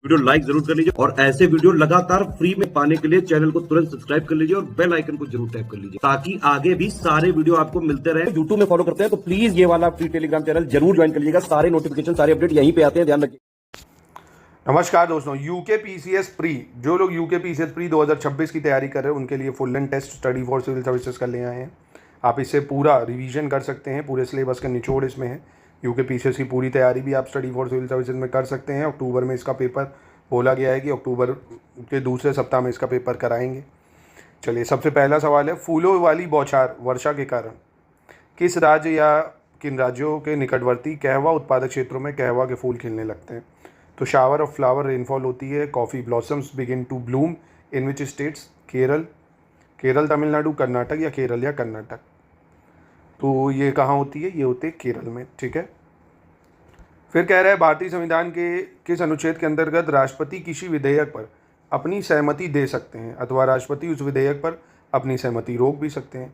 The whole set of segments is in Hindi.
वीडियो लाइक जरूर कर लीजिए और ऐसे वीडियो लगातार फ्री में पाने के लिए चैनल को तुरंत सब्सक्राइब कर लीजिए और बेल आइकन को जरूर टैप कर लीजिए ताकि आगे भी सारे वीडियो आपको मिलते रहे। यूट्यूब में फॉलो करते हैं तो प्लीज ये वाला फ्री टेलीग्राम चैनल जरूर ज्वाइन कर लीजिएगा। सारे नोटिफिकेशन सारे अपडेट यहीं पे आते हैं, ध्यान रखिए। नमस्कार दोस्तों, यूके पीसीएस प्री, जो लोग यूके पीसीएस प्री 2026 की तैयारी कर रहे हैं उनके लिए full and test study for civil services कर ले आए हैं। आप इससे पूरा रिवीजन कर सकते हैं, पूरे सिलेबस का निचोड़ इसमें है। यूके पीसीएस की पूरी तैयारी भी आप स्टडी फॉर सिविल सर्विसेज में कर सकते हैं। अक्टूबर में इसका पेपर बोला गया है कि अक्टूबर के दूसरे सप्ताह में इसका पेपर कराएंगे। चलिए, सबसे पहला सवाल है, फूलों वाली बौछार वर्षा के कारण किस राज्य या किन राज्यों के निकटवर्ती कहवा उत्पादक क्षेत्रों में कहवा के फूल खिलने लगते हैं? तो शावर ऑफ फ्लावर रेनफॉल होती है। Coffee blossoms begin to bloom in which states? Kerala, Tamil Nadu, Karnataka या केरल या कर्नाटक? तो ये कहाँ होती है? ये होती है केरल में। ठीक है। फिर कह रहा है, भारतीय संविधान के किस अनुच्छेद के अंतर्गत राष्ट्रपति किसी विधेयक पर अपनी सहमति दे सकते हैं, अथवा राष्ट्रपति उस विधेयक पर अपनी सहमति रोक भी सकते हैं,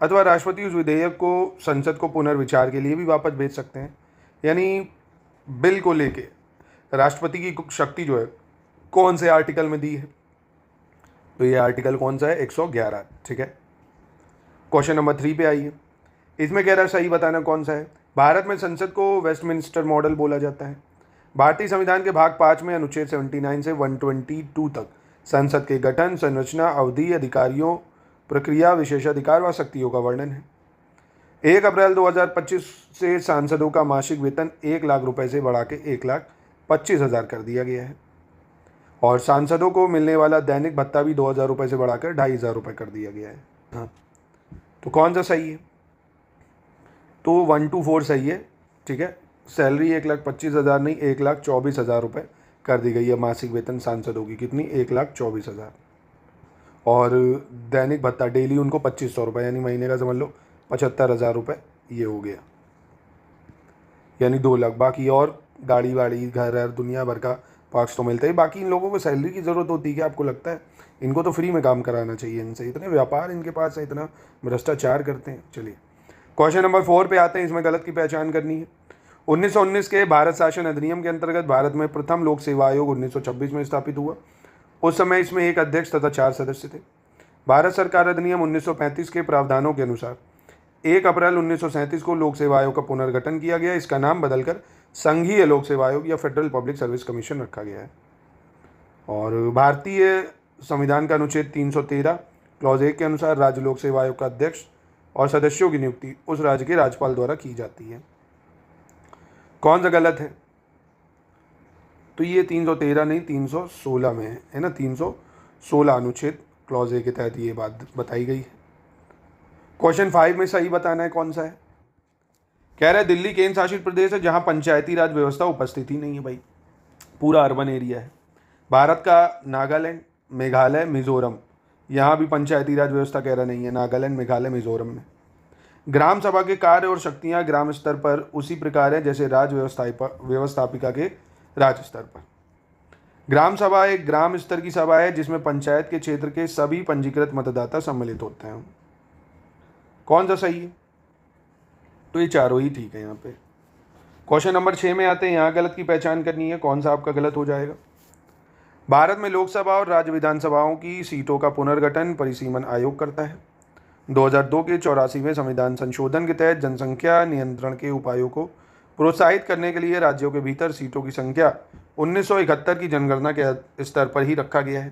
अथवा राष्ट्रपति उस विधेयक को संसद को पुनर्विचार के लिए भी वापस भेज सकते हैं? यानी बिल को लेके राष्ट्रपति की शक्ति जो है कौन से आर्टिकल में दी है? तो ये आर्टिकल कौन सा है? 111। ठीक है। क्वेश्चन नंबर 3 पे आइए। इसमें कह रहा है सही बताना कौन सा है। भारत में संसद को वेस्टमिंस्टर मॉडल बोला जाता है। भारतीय संविधान के भाग 5 में अनुच्छेद 79 से 122 तक संसद के गठन, संरचना, अवधि, अधिकारियों, प्रक्रिया, विशेषाधिकार व शक्तियों का वर्णन है। 1 अप्रैल 2025 से सांसदों का मासिक वेतन 1 लाख रुपए से बढ़ा के 1,25,000 कर दिया गया है और सांसदों को मिलने वाला दैनिक भत्ता भी 2,000 रुपये से बढ़ाकर 2,500 रुपये कर दिया गया है। हाँ, तो कौन सा सही है? तो 124 सही है। ठीक है। सैलरी 1,25,000 नहीं, 1,24,000 रुपये कर दी गई है मासिक वेतन सांसदों की। कितनी? 1,24,000। और दैनिक भत्ता डेली उनको 2,500 रुपये, यानी महीने का समझ लो 75,000 रुपये ये हो गया, यानी 2 लाख। बाकी और गाड़ी वाड़ी, घर दुनिया भर का पार्ट्स तो मिलते हैं। बाकी इन लोगों को सैलरी की ज़रूरत होती है क्या? आपको लगता है इनको तो फ्री में काम कराना चाहिए? इनसे इतने व्यापार इनके पास है, इतना भ्रष्टाचार करते हैं। चलिए, क्वेश्चन नंबर 4 पे आते हैं। इसमें गलत की पहचान करनी है। 1919 के भारत शासन अधिनियम के अंतर्गत भारत में प्रथम लोक सेवा आयोग 1926 में स्थापित हुआ। उस समय इसमें 1 अध्यक्ष तथा 4 सदस्य थे। भारत सरकार अधिनियम 1935 के प्रावधानों के अनुसार 1 अप्रैल 1937 को लोक सेवा आयोग का पुनर्गठन किया गया। इसका नाम बदलकर संघीय लोक सेवा आयोग या फेडरल पब्लिक सर्विस कमीशन रखा गया है। और भारतीय संविधान का अनुच्छेद 313 क्लॉज 1 के अनुसार राज्य लोक सेवा आयोग का अध्यक्ष और सदस्यों की नियुक्ति उस राज्य के राज्यपाल द्वारा की जाती है। कौन सा गलत है? तो ये 313 नहीं, 316 में है ना। 316 अनुच्छेद क्लॉज 1 के तहत ये बात बताई गई है। क्वेश्चन 5 में सही बताना है कौन सा है। कह रहा है, दिल्ली केंद्र शासित प्रदेश है जहां पंचायती राज व्यवस्था उपस्थित ही नहीं है। भाई, पूरा अर्बन एरिया है। भारत का नागालैंड, मेघालय, मिजोरम, यहाँ भी पंचायती राज व्यवस्था कह रहा नहीं है। नागालैंड, मेघालय, मिजोरम में ग्राम सभा के कार्य और शक्तियाँ ग्राम स्तर पर उसी प्रकार है जैसे राज्य व्यवस्थापिका के राज्य स्तर पर। ग्राम सभा एक ग्राम स्तर की सभा है जिसमें पंचायत के क्षेत्र के सभी पंजीकृत मतदाता सम्मिलित होते हैं। कौन सा सही है? तो ये चारों ही ठीक है यहाँ पे। क्वेश्चन नंबर 6 में आते हैं। यहाँ गलत की पहचान करनी है, कौन सा आपका गलत हो जाएगा। भारत में लोकसभा और राज्य विधानसभाओं की सीटों का पुनर्गठन परिसीमन आयोग करता है। 2002 के 84वें संविधान संशोधन के तहत जनसंख्या नियंत्रण के उपायों को प्रोत्साहित करने के लिए राज्यों के भीतर सीटों की संख्या 1971 की जनगणना के स्तर पर ही रखा गया है।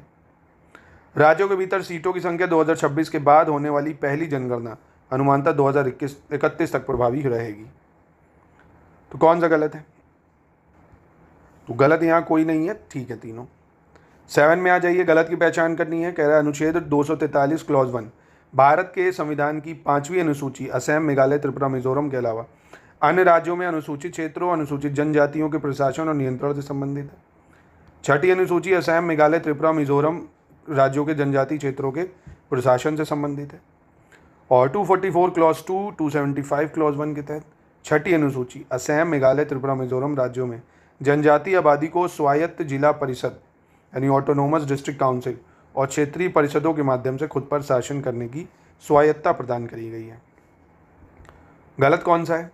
राज्यों के भीतर सीटों की संख्या 2026 के बाद होने वाली पहली जनगणना अनुमानतः 2031 तक प्रभावी रहेगी। तो कौन सा गलत है? तो गलत यहाँ कोई नहीं है, ठीक है तीनों। 7 में आ जाइए। गलत की पहचान करनी है। कह रहा है, अनुच्छेद 243 क्लॉज 1 भारत के संविधान की 5वीं अनुसूची असम, मेघालय, त्रिपुरा, मिजोरम के अलावा अन्य राज्यों में अनुसूचित क्षेत्रों, अनुसूचित जनजातियों के प्रशासन और नियंत्रण से संबंधित है। 6ठी अनुसूची असम, मेघालय, त्रिपुरा, मिजोरम राज्यों के जनजातीय क्षेत्रों के प्रशासन से संबंधित है। और 244 क्लॉज 2, 275 क्लॉज 1 के तहत 6ठी अनुसूची असम, मेघालय, त्रिपुरा, मिजोरम राज्यों में जनजातीय आबादी को स्वायत्त जिला परिषद यानी ऑटोनोमस डिस्ट्रिक्ट काउंसिल और क्षेत्रीय परिषदों के माध्यम से खुद पर शासन करने की स्वायत्तता प्रदान करी गई है। गलत कौन सा है?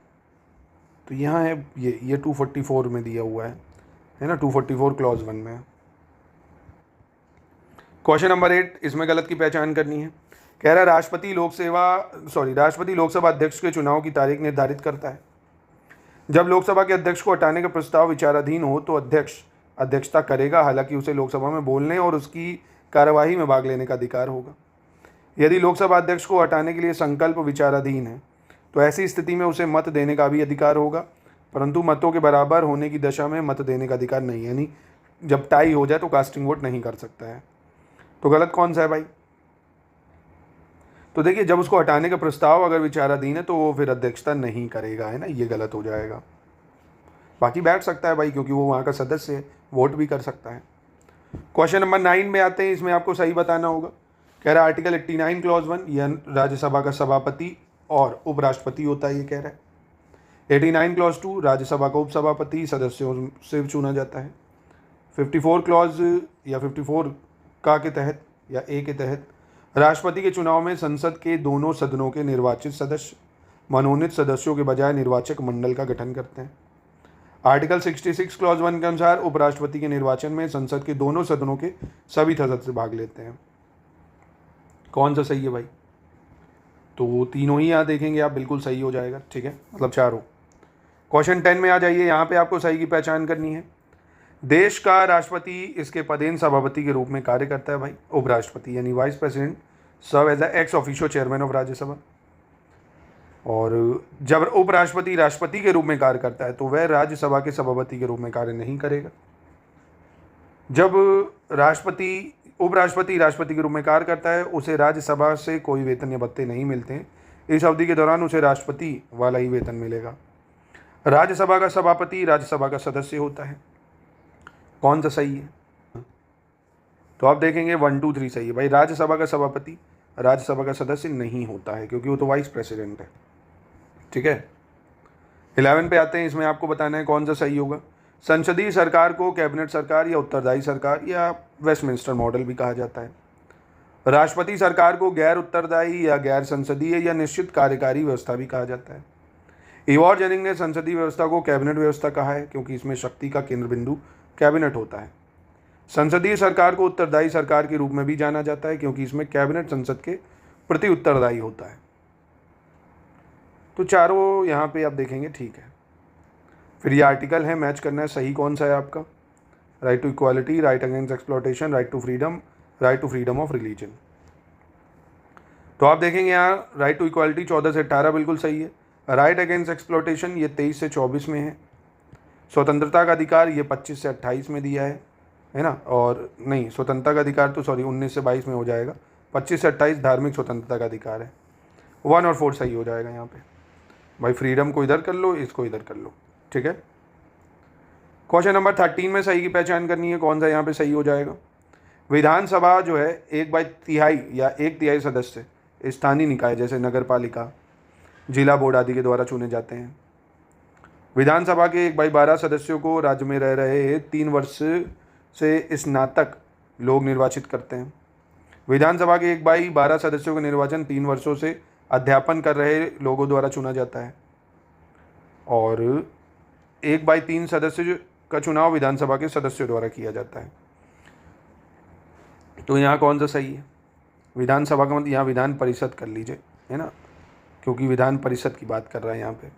तो यहाँ है ये 244 में दिया हुआ है। है ना, 244 क्लॉज 1 में। क्वेश्चन नंबर 8, इसमें गलत की पहचान करनी है। कह रहा है राष्ट्रपति लोकसभा अध्यक्ष के चुनाव की तारीख निर्धारित करता है। जब लोकसभा के अध्यक्ष को हटाने का प्रस्ताव विचाराधीन हो तो अध्यक्ष अध्यक्षता करेगा, हालांकि उसे लोकसभा में बोलने और उसकी कार्यवाही में भाग लेने का अधिकार होगा। यदि लोकसभा अध्यक्ष को हटाने के लिए संकल्प विचाराधीन है तो ऐसी स्थिति में उसे मत देने का भी अधिकार होगा, परंतु मतों के बराबर होने की दशा में मत देने का अधिकार नहीं, यानी जब टाई हो जाए तो कास्टिंग वोट नहीं कर सकता है। तो गलत कौन सा है भाई? तो देखिए, जब उसको हटाने का प्रस्ताव अगर विचाराधीन है तो वो फिर अध्यक्षता नहीं करेगा, है ना, ये गलत हो जाएगा। बाकी बैठ सकता है भाई, क्योंकि वो वहाँ का सदस्य है, वोट भी कर सकता है। क्वेश्चन नंबर 9 में आते हैं, इसमें आपको सही बताना होगा। कह रहा है आर्टिकल 89 क्लॉज 1 यह राज्यसभा का सभापति और उपराष्ट्रपति होता है, ये कह रहा है। 89 क्लॉज 2 राज्यसभा का उपसभापति सदस्यों से चुना जाता है। 54 क्लॉज या 54 का के तहत या ए के तहत राष्ट्रपति के चुनाव में संसद के दोनों सदनों के निर्वाचित सदस्य मनोनीत सदस्यों के बजाय निर्वाचक मंडल का गठन करते हैं। आर्टिकल 66 क्लॉज 1 के अनुसार उपराष्ट्रपति के निर्वाचन में संसद के दोनों सदनों के सभी सदस्य भाग लेते हैं। कौन सा सही है भाई? तो तीनों ही यहाँ देखेंगे आप, बिल्कुल सही हो जाएगा, ठीक है, मतलब चारों। क्वेश्चन 10 में आ जाइए, यहाँ पे आपको सही की पहचान करनी है। देश का राष्ट्रपति इसके पदेन सभापति के रूप में कार्य करता है भाई। उपराष्ट्रपति यानी vice president serve as ex officio chairman of Rajya Sabha. और जब उपराष्ट्रपति राष्ट्रपति के रूप में कार्य करता है तो वह राज्यसभा के सभापति के रूप में कार्य नहीं करेगा। जब उपराष्ट्रपति राष्ट्रपति के रूप में कार्य करता है उसे राज्यसभा से कोई वेतन या भत्ते नहीं मिलते हैं। इस अवधि के दौरान उसे राष्ट्रपति वाला ही वेतन मिलेगा। राज्यसभा का सभापति राज्यसभा का सदस्य होता है। कौन सा सही है? तो आप देखेंगे 1 2 3 सही है भाई। राज्यसभा का सभापति राज्यसभा का सदस्य नहीं होता है, क्योंकि वो तो वाइस प्रेसिडेंट है, ठीक है। 11 पे आते हैं, इसमें आपको बताना है कौन सा सही होगा। संसदीय सरकार को कैबिनेट सरकार या उत्तरदायी सरकार या वेस्टमिंस्टर मॉडल भी कहा जाता है। राष्ट्रपति सरकार को गैर उत्तरदायी या गैर संसदीय या निश्चित कार्यकारी व्यवस्था भी कहा जाता है। इवॉर जेनिंग ने संसदीय व्यवस्था को कैबिनेट व्यवस्था कहा है, क्योंकि इसमें शक्ति का केंद्र बिंदु कैबिनेट होता है। संसदीय सरकार को उत्तरदायी सरकार के रूप में भी जाना जाता है, क्योंकि इसमें कैबिनेट संसद के प्रति उत्तरदायी होता है। तो चारों यहाँ पे आप देखेंगे, ठीक है। फिर ये आर्टिकल है, मैच करना है सही कौन सा है आपका। Right to equality, right against exploitation, right to freedom of religion. तो आप देखेंगे यहाँ राइट टू इक्वालिटी 14 से 18 बिल्कुल सही है। राइट अगेंस्ट एक्सप्लॉयटेशन ये 23 से 24 में है। स्वतंत्रता का अधिकार ये 25 से 28 में दिया है ना। और नहीं, स्वतंत्रता का अधिकार तो 19 से 22 में हो जाएगा। 25 से 28 धार्मिक स्वतंत्रता का अधिकार है। 1 और 4 सही हो जाएगा यहाँ पे भाई। फ्रीडम को इधर कर लो, इसको इधर कर लो, ठीक है। क्वेश्चन नंबर 13 में सही की पहचान करनी है, कौन सा यहाँ पे सही हो जाएगा। विधानसभा जो है 1/3 या 1/3 सदस्य स्थानीय निकाय जैसे नगर पालिका, जिला बोर्ड आदि के द्वारा चुने जाते हैं। विधानसभा के 1/12 सदस्यों को राज्य में रह रहे 3 वर्ष से स्नातक लोग निर्वाचित करते हैं। विधानसभा के 1/12 सदस्यों का निर्वाचन 3 वर्षों से अध्यापन कर रहे लोगों द्वारा चुना जाता है। और 1/3 सदस्य का चुनाव विधानसभा के सदस्यों द्वारा किया जाता है। तो यहाँ कौन सा सही है? विधानसभा का मतलब यहाँ विधान परिषद कर लीजिए, है ना, क्योंकि विधान परिषद की बात कर रहा है यहाँ पे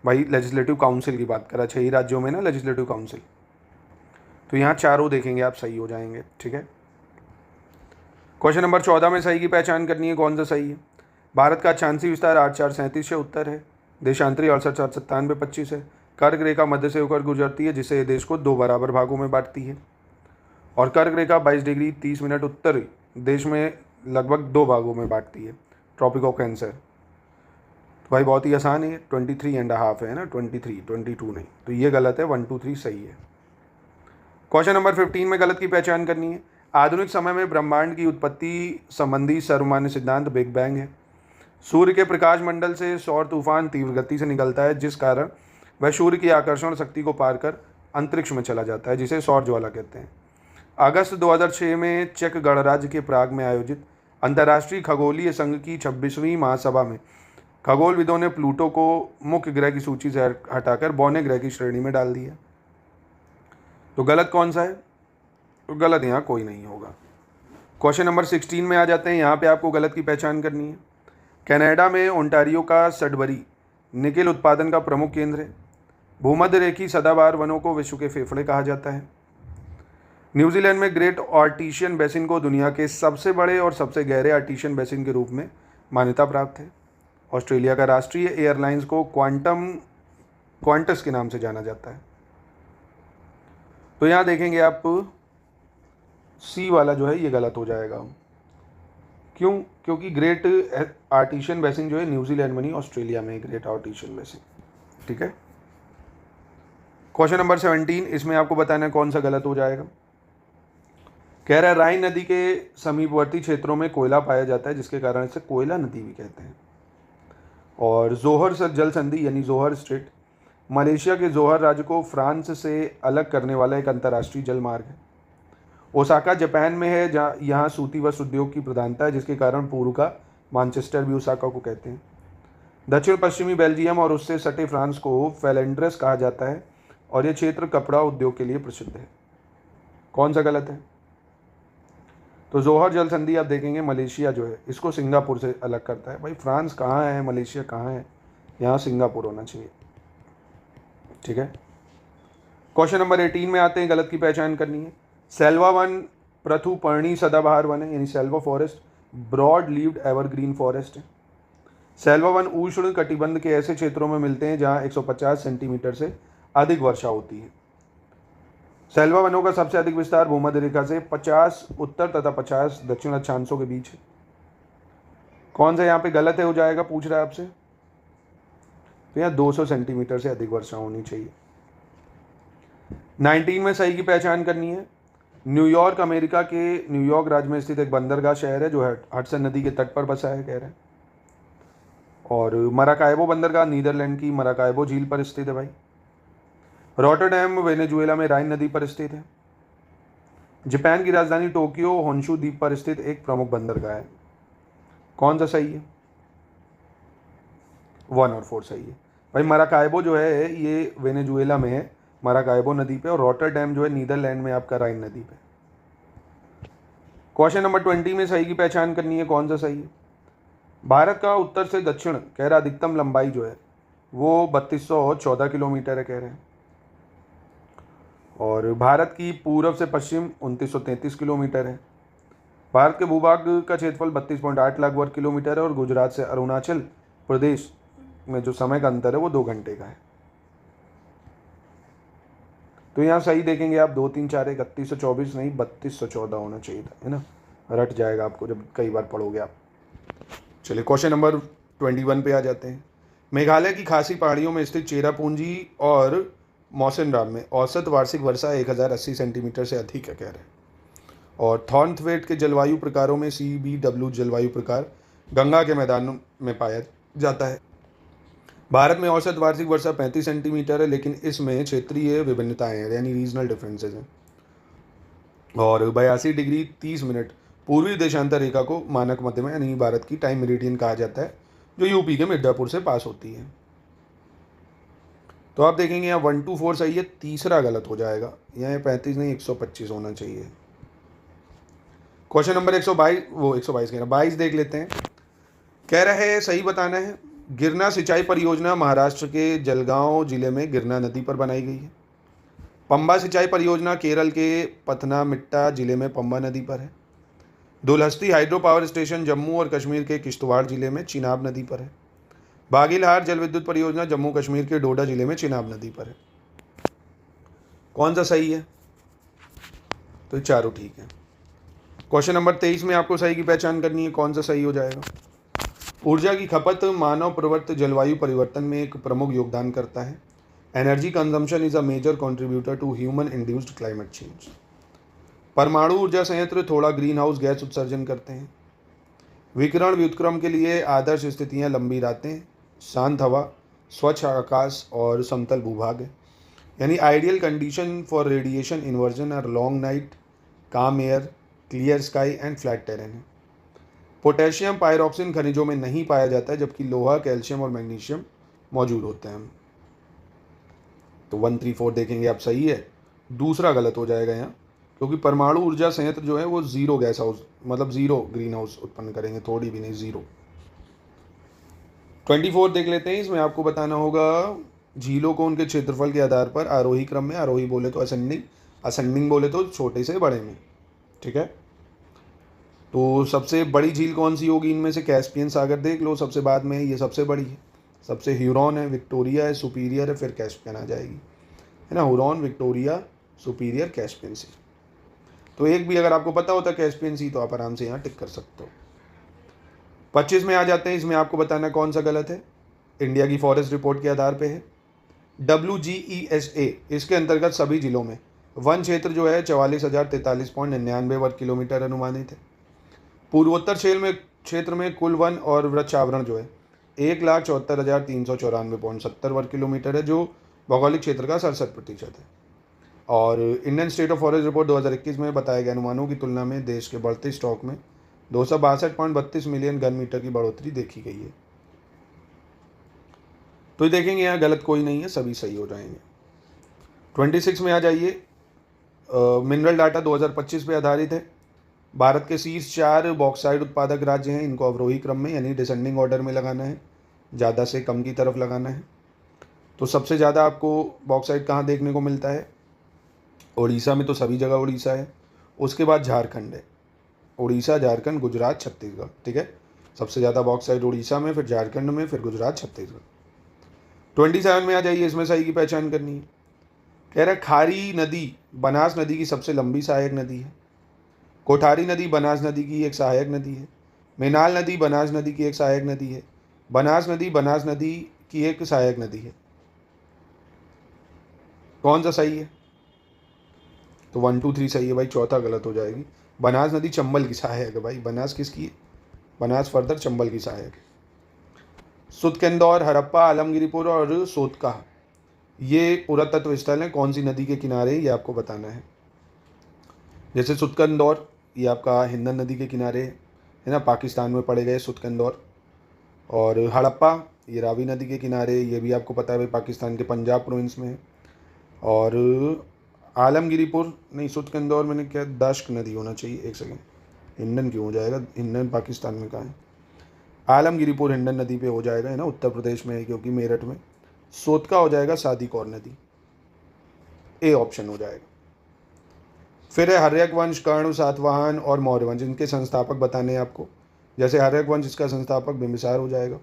भाई। लेजिस्लेटिव काउंसिल की बात कर रहा है, 6 राज्यों में ना लेजिस्लेटिव काउंसिल। तो यहाँ चारों देखेंगे आप, सही हो जाएंगे, ठीक है। क्वेश्चन नंबर 14 में सही की पहचान करनी है, कौन सा सही है। भारत का अक्षांशीय विस्तार 8,437 से उत्तर है। देशांतरी 68,497 25 है। कर्क रेखा मध्य से होकर गुजरती है, जिससे देश को 2 बराबर भागों में बांटती है। और कर्क रेखा 22 डिग्री 30 मिनट उत्तर देश में लगभग 2 भागों में बांटती है, ट्रॉपिक ऑफ कैंसर। तो भाई बहुत ही आसान है, 23.5 है ना, 22 नहीं। तो ये गलत है, 1 2 3 सही है। क्वेश्चन नंबर 15 में गलत की पहचान करनी है। आधुनिक समय में ब्रह्मांड की उत्पत्ति संबंधी सर्वमान्य सिद्धांत बिग बैंग है। सूर्य के प्रकाश मंडल से सौर तूफान तीव्र गति से निकलता है, जिस कारण वह सूर्य की आकर्षण शक्ति को पार कर अंतरिक्ष में चला जाता है, जिसे सौर ज्वाला कहते हैं। अगस्त 2006 में चेक गणराज्य के प्राग में आयोजित अंतर्राष्ट्रीय खगोलीय संघ की 26वीं महासभा में खगोलविदों ने प्लूटो को मुख्य ग्रह की सूची से हटाकर बौने ग्रह की श्रेणी में डाल दिया। तो गलत कौन सा है? तो गलत यहाँ कोई नहीं होगा। क्वेश्चन नंबर 16 में आ जाते हैं। यहाँ पे आपको गलत की पहचान करनी है। कनाडा में ओंटारियो का सडबरी निकेल उत्पादन का प्रमुख केंद्र है। भूमध्य रेखीय सदाबहार वनों को विश्व के फेफड़े कहा जाता है। न्यूजीलैंड में ग्रेट आर्टिशियन बेसिन को दुनिया के सबसे बड़े और सबसे गहरे आर्टिशियन बेसिन के रूप में मान्यता प्राप्त है। ऑस्ट्रेलिया का राष्ट्रीय एयरलाइंस को क्वांटस के नाम से जाना जाता है। तो यहाँ देखेंगे आप सी वाला जो है ये गलत हो जाएगा। क्यों? क्योंकि ग्रेट आर्टिशियन बेसिन जो है न्यूजीलैंड में नहीं, ऑस्ट्रेलिया में ग्रेट आर्टिशियन बेसिन। ठीक है। क्वेश्चन नंबर 17, इसमें आपको बताना है कौन सा गलत हो जाएगा। कह रहा है राइन नदी के समीपवर्ती क्षेत्रों में कोयला पाया जाता है, जिसके कारण इसे कोयला नदी भी कहते हैं। और जोहर जल संधि यानी जोहर स्ट्रेट मलेशिया के जोहर राज्य को फ्रांस से अलग करने वाला एक अंतर्राष्ट्रीय जल मार्ग है। ओसाका जापान में है, जहाँ यहाँ सूती वस्त्र उद्योग की प्रधानता है, जिसके कारण पूर्व का मानचेस्टर भी ओसाका को कहते हैं। दक्षिण पश्चिमी बेल्जियम और उससे सटे फ्रांस को फेलेंड्रस कहा जाता है और यह क्षेत्र कपड़ा उद्योग के लिए प्रसिद्ध है। कौन सा गलत है? तो जोहर जल संधि आप देखेंगे मलेशिया जो है इसको सिंगापुर से अलग करता है। भाई फ्रांस कहाँ है, मलेशिया कहाँ है? यहाँ सिंगापुर होना चाहिए। ठीक है। क्वेश्चन नंबर 18 में आते हैं, गलत की पहचान करनी है। सेल्वा वन प्रथुपर्णी सदाबहार वन है, यानी selva forest broad leaved evergreen forest है। सेल्वा वन उष्ण कटिबंध के ऐसे क्षेत्रों में मिलते हैं जहाँ 150 सेंटीमीटर से अधिक वर्षा होती है। सेल्वा वनों का सबसे अधिक विस्तार भूमध्य रेखा से 50 उत्तर तथा 50 दक्षिण अक्षांशों के बीच है। कौन सा यहाँ पे गलत है हो जाएगा, पूछ रहा है आपसे। तो यहाँ 200 सेंटीमीटर से अधिक वर्षा होनी चाहिए। 19 में सही की पहचान करनी है। न्यूयॉर्क अमेरिका के न्यूयॉर्क राज्य में स्थित एक बंदरगाह शहर है जो हडसन नदी के तट पर बसा है, कह रहे हैं। और मराकाइबो बंदरगाह नीदरलैंड की मराकाइबो झील पर स्थित है भाई। रॉटरडैम वेनेजुएला में राइन नदी पर स्थित है। जापान की राजधानी टोक्यो होन्शु द्वीप पर स्थित एक प्रमुख बंदरगाह है। कौन सा सही है? 1 और 4 सही है भाई। मराकाइबो जो है ये वेनेजुएला में है, मराकाइबो नदी पे, और रॉटरडैम जो है नीदरलैंड में आपका राइन नदी पे। क्वेश्चन नंबर 20 में सही की पहचान करनी है, कौन सा सही है। भारत का उत्तर से दक्षिण कह रहा अधिकतम लंबाई जो है वो 3214 किलोमीटर है, कह रहे हैं। और भारत की पूर्व से पश्चिम 2933 किलोमीटर है। भारत के भूभाग का क्षेत्रफल 32.8 लाख वर्ग किलोमीटर है और गुजरात से अरुणाचल प्रदेश में जो समय का अंतर है वो 2 घंटे का है। तो यहाँ सही देखेंगे आप 2 3 4 3124 नहीं 3214 होना चाहिए था, है ना। रट जाएगा आपको जब कई बार पढ़ोगे आप। चलिए क्वेश्चन नंबर 21 पे आ जाते हैं। मेघालय की खासी पहाड़ियों में स्थित चेरापूंजी और मौसिनराम में औसत वार्षिक वर्षा 1080 सेंटीमीटर से अधिक है, कह रहे हैं। और थॉर्नथवेट के जलवायु प्रकारों में CBW जलवायु प्रकार गंगा के मैदानों में पाया जाता है। भारत में औसत वार्षिक वर्षा 35 सेंटीमीटर है, लेकिन इसमें क्षेत्रीय विभिन्नताएं हैं, यानी रीजनल डिफरेंसेज हैं। और 82 डिग्री 30 मिनट पूर्वी देशांतर रेखा को मानक मध्य में यानी भारत की टाइम मेरिडियन कहा जाता है, जो यूपी के मिर्जापुर से पास होती है। तो आप देखेंगे यहाँ 1 2 4 सही है, तीसरा गलत हो जाएगा। यहाँ 35 नहीं 125 होना चाहिए। क्वेश्चन नंबर 122 देख लेते हैं। कह रहा है सही बताना है। गिरना सिंचाई परियोजना महाराष्ट्र के जलगांव जिले में गिरना नदी पर बनाई गई है। पंबा सिंचाई परियोजना केरल के पथनामिट्टा जिले में पंबा नदी पर है। Dulhasti hydro power station Jammu और कश्मीर के किश्तवाड़ जिले में चिनाब नदी पर है। बागीलहार जल विद्युत परियोजना जम्मू कश्मीर के डोडा जिले में चिनाब नदी पर है। कौन सा सही है? तो चारों ठीक है। क्वेश्चन नंबर 23 में आपको सही की पहचान करनी है, कौन सा सही हो जाएगा। ऊर्जा की खपत मानव प्रवृत्त जलवायु परिवर्तन में एक प्रमुख योगदान करता है। Energy consumption is a major contributor to human induced climate change. परमाणु ऊर्जा संयंत्र थोड़ा ग्रीन हाउस गैस उत्सर्जन करते हैं। विकिरण व्युत्क्रम के लिए आदर्श स्थितियां लंबी रातें, शांत हवा, स्वच्छ आकाश और समतल भूभाग है, यानी ideal condition for radiation inversion are long night, calm air, clear sky and flat terrain है। पोटेशियम पायरोक्सिन खनिजों में नहीं पाया जाता है, जबकि लोहा, कैल्शियम और मैग्नीशियम मौजूद होते हैं। तो 1 3 4 देखेंगे आप सही है। दूसरा गलत हो जाएगा यहाँ, क्योंकि परमाणु ऊर्जा संयंत्र जो है वो जीरो गैस हाउस मतलब जीरो ग्रीन हाउस उत्पन्न करेंगे, थोड़ी भी नहीं, जीरो। 24 देख लेते हैं। इसमें आपको बताना होगा झीलों को उनके क्षेत्रफल के आधार पर आरोही क्रम में, आरोही बोले तो असेंडिंग, असेंडिंग बोले तो छोटे से बड़े में, ठीक है। तो सबसे बड़ी झील कौन सी होगी इनमें से? कैस्पियन सागर देख लो सबसे बाद में, ये सबसे बड़ी है। सबसे ह्यूरॉन है, विक्टोरिया है, सुपीरियर है, फिर कैस्पियन आ जाएगी, है ना। हुरॉन, विक्टोरिया, सुपीरियर, कैस्पियन सी। तो एक भी अगर आपको पता होता कैस्पियन सी तो आप आराम से यहाँ टिक कर सकते हो। 25 में आ जाते हैं। इसमें आपको बताना कौन सा गलत है। इंडिया की फॉरेस्ट रिपोर्ट के आधार पे है। WGESA इसके अंतर्गत सभी जिलों में वन क्षेत्र जो है 44,043.99 वर्ग किलोमीटर अनुमानित है। पूर्वोत्तर क्षेत्र में कुल वन और वृक्षावरण जो है 1,74,394.70 वर्ग किलोमीटर है, जो भौगोलिक क्षेत्र का 67% है। और Indian state of forest report 2021 में बताए गए अनुमानों की तुलना में देश के बढ़ते स्टॉक में 262.32 मिलियन घन मीटर की बढ़ोतरी देखी गई है। तो देखेंगे यहाँ गलत कोई नहीं है, सभी सही हो जाएंगे। 26 में आ जाइए। मिनरल डाटा 2025 पे आधारित है। भारत के शीर्ष 4 बॉक्साइट उत्पादक राज्य हैं, इनको अवरोही क्रम में यानी डिसेंडिंग ऑर्डर में लगाना है, ज़्यादा से कम की तरफ लगाना है। तो सबसे ज़्यादा आपको बॉक्साइट कहाँ देखने को मिलता है? उड़ीसा में, तो सभी जगह उड़ीसा है। उसके बाद झारखंड है, उड़ीसा, झारखंड, गुजरात, छत्तीसगढ़, ठीक है। सबसे ज़्यादा बॉक्साइट उड़ीसा में, फिर झारखंड में, फिर गुजरात, छत्तीसगढ़। 27 में आ जाइए। इसमें सही की पहचान करनी है। कह रहा है खारी नदी बनास नदी की सबसे लंबी सहायक नदी है। कोठारी नदी बनास नदी की एक सहायक नदी है। मेनाल नदी बनास नदी की एक सहायक नदी है। बनास नदी बनास नदी की एक सहायक नदी है। कौन सा सही है? तो 1 2 3 सही है भाई, चौथा गलत हो जाएगी। बनास नदी चंबल की सहायक है भाई। बनास किसकी है? बनास फर्दर चंबल की सहायक है। सुतकेंदौर, हड़प्पा, आलमगिरीपुर और सोतका ये पुरातत्व स्थल हैं। कौन सी नदी के किनारे ये आपको बताना है। जैसे सुतकेंदौर ये आपका हिंदन नदी के किनारे है ना, पाकिस्तान में पड़े गए सुतकेंदौर। और हड़प्पा ये रावी नदी के किनारे, ये भी आपको पता है भाई, पाकिस्तान के पंजाब प्रोविंस में है। और आलमगिरीपुर नहीं, सुतकेंदौर मैंने क्या, दश्क नदी होना चाहिए, एक सेकेंड, हिंडन क्यों हो जाएगा? हिंडन पाकिस्तान में कहाँ है? आलमगिरीपुर हिंडन नदी पे हो जाएगा, है ना, उत्तर प्रदेश में है क्योंकि मेरठ में। सोतका हो जाएगा सादी कौर नदी, ए ऑप्शन हो जाएगा। फिर है हर्यक वंश, कर्ण, सातवाहन और मौर्य वंश, इनके संस्थापक बताने हैं आपको। जैसे हर्यक वंश इसका संस्थापक बिंबिसार हो जाएगा।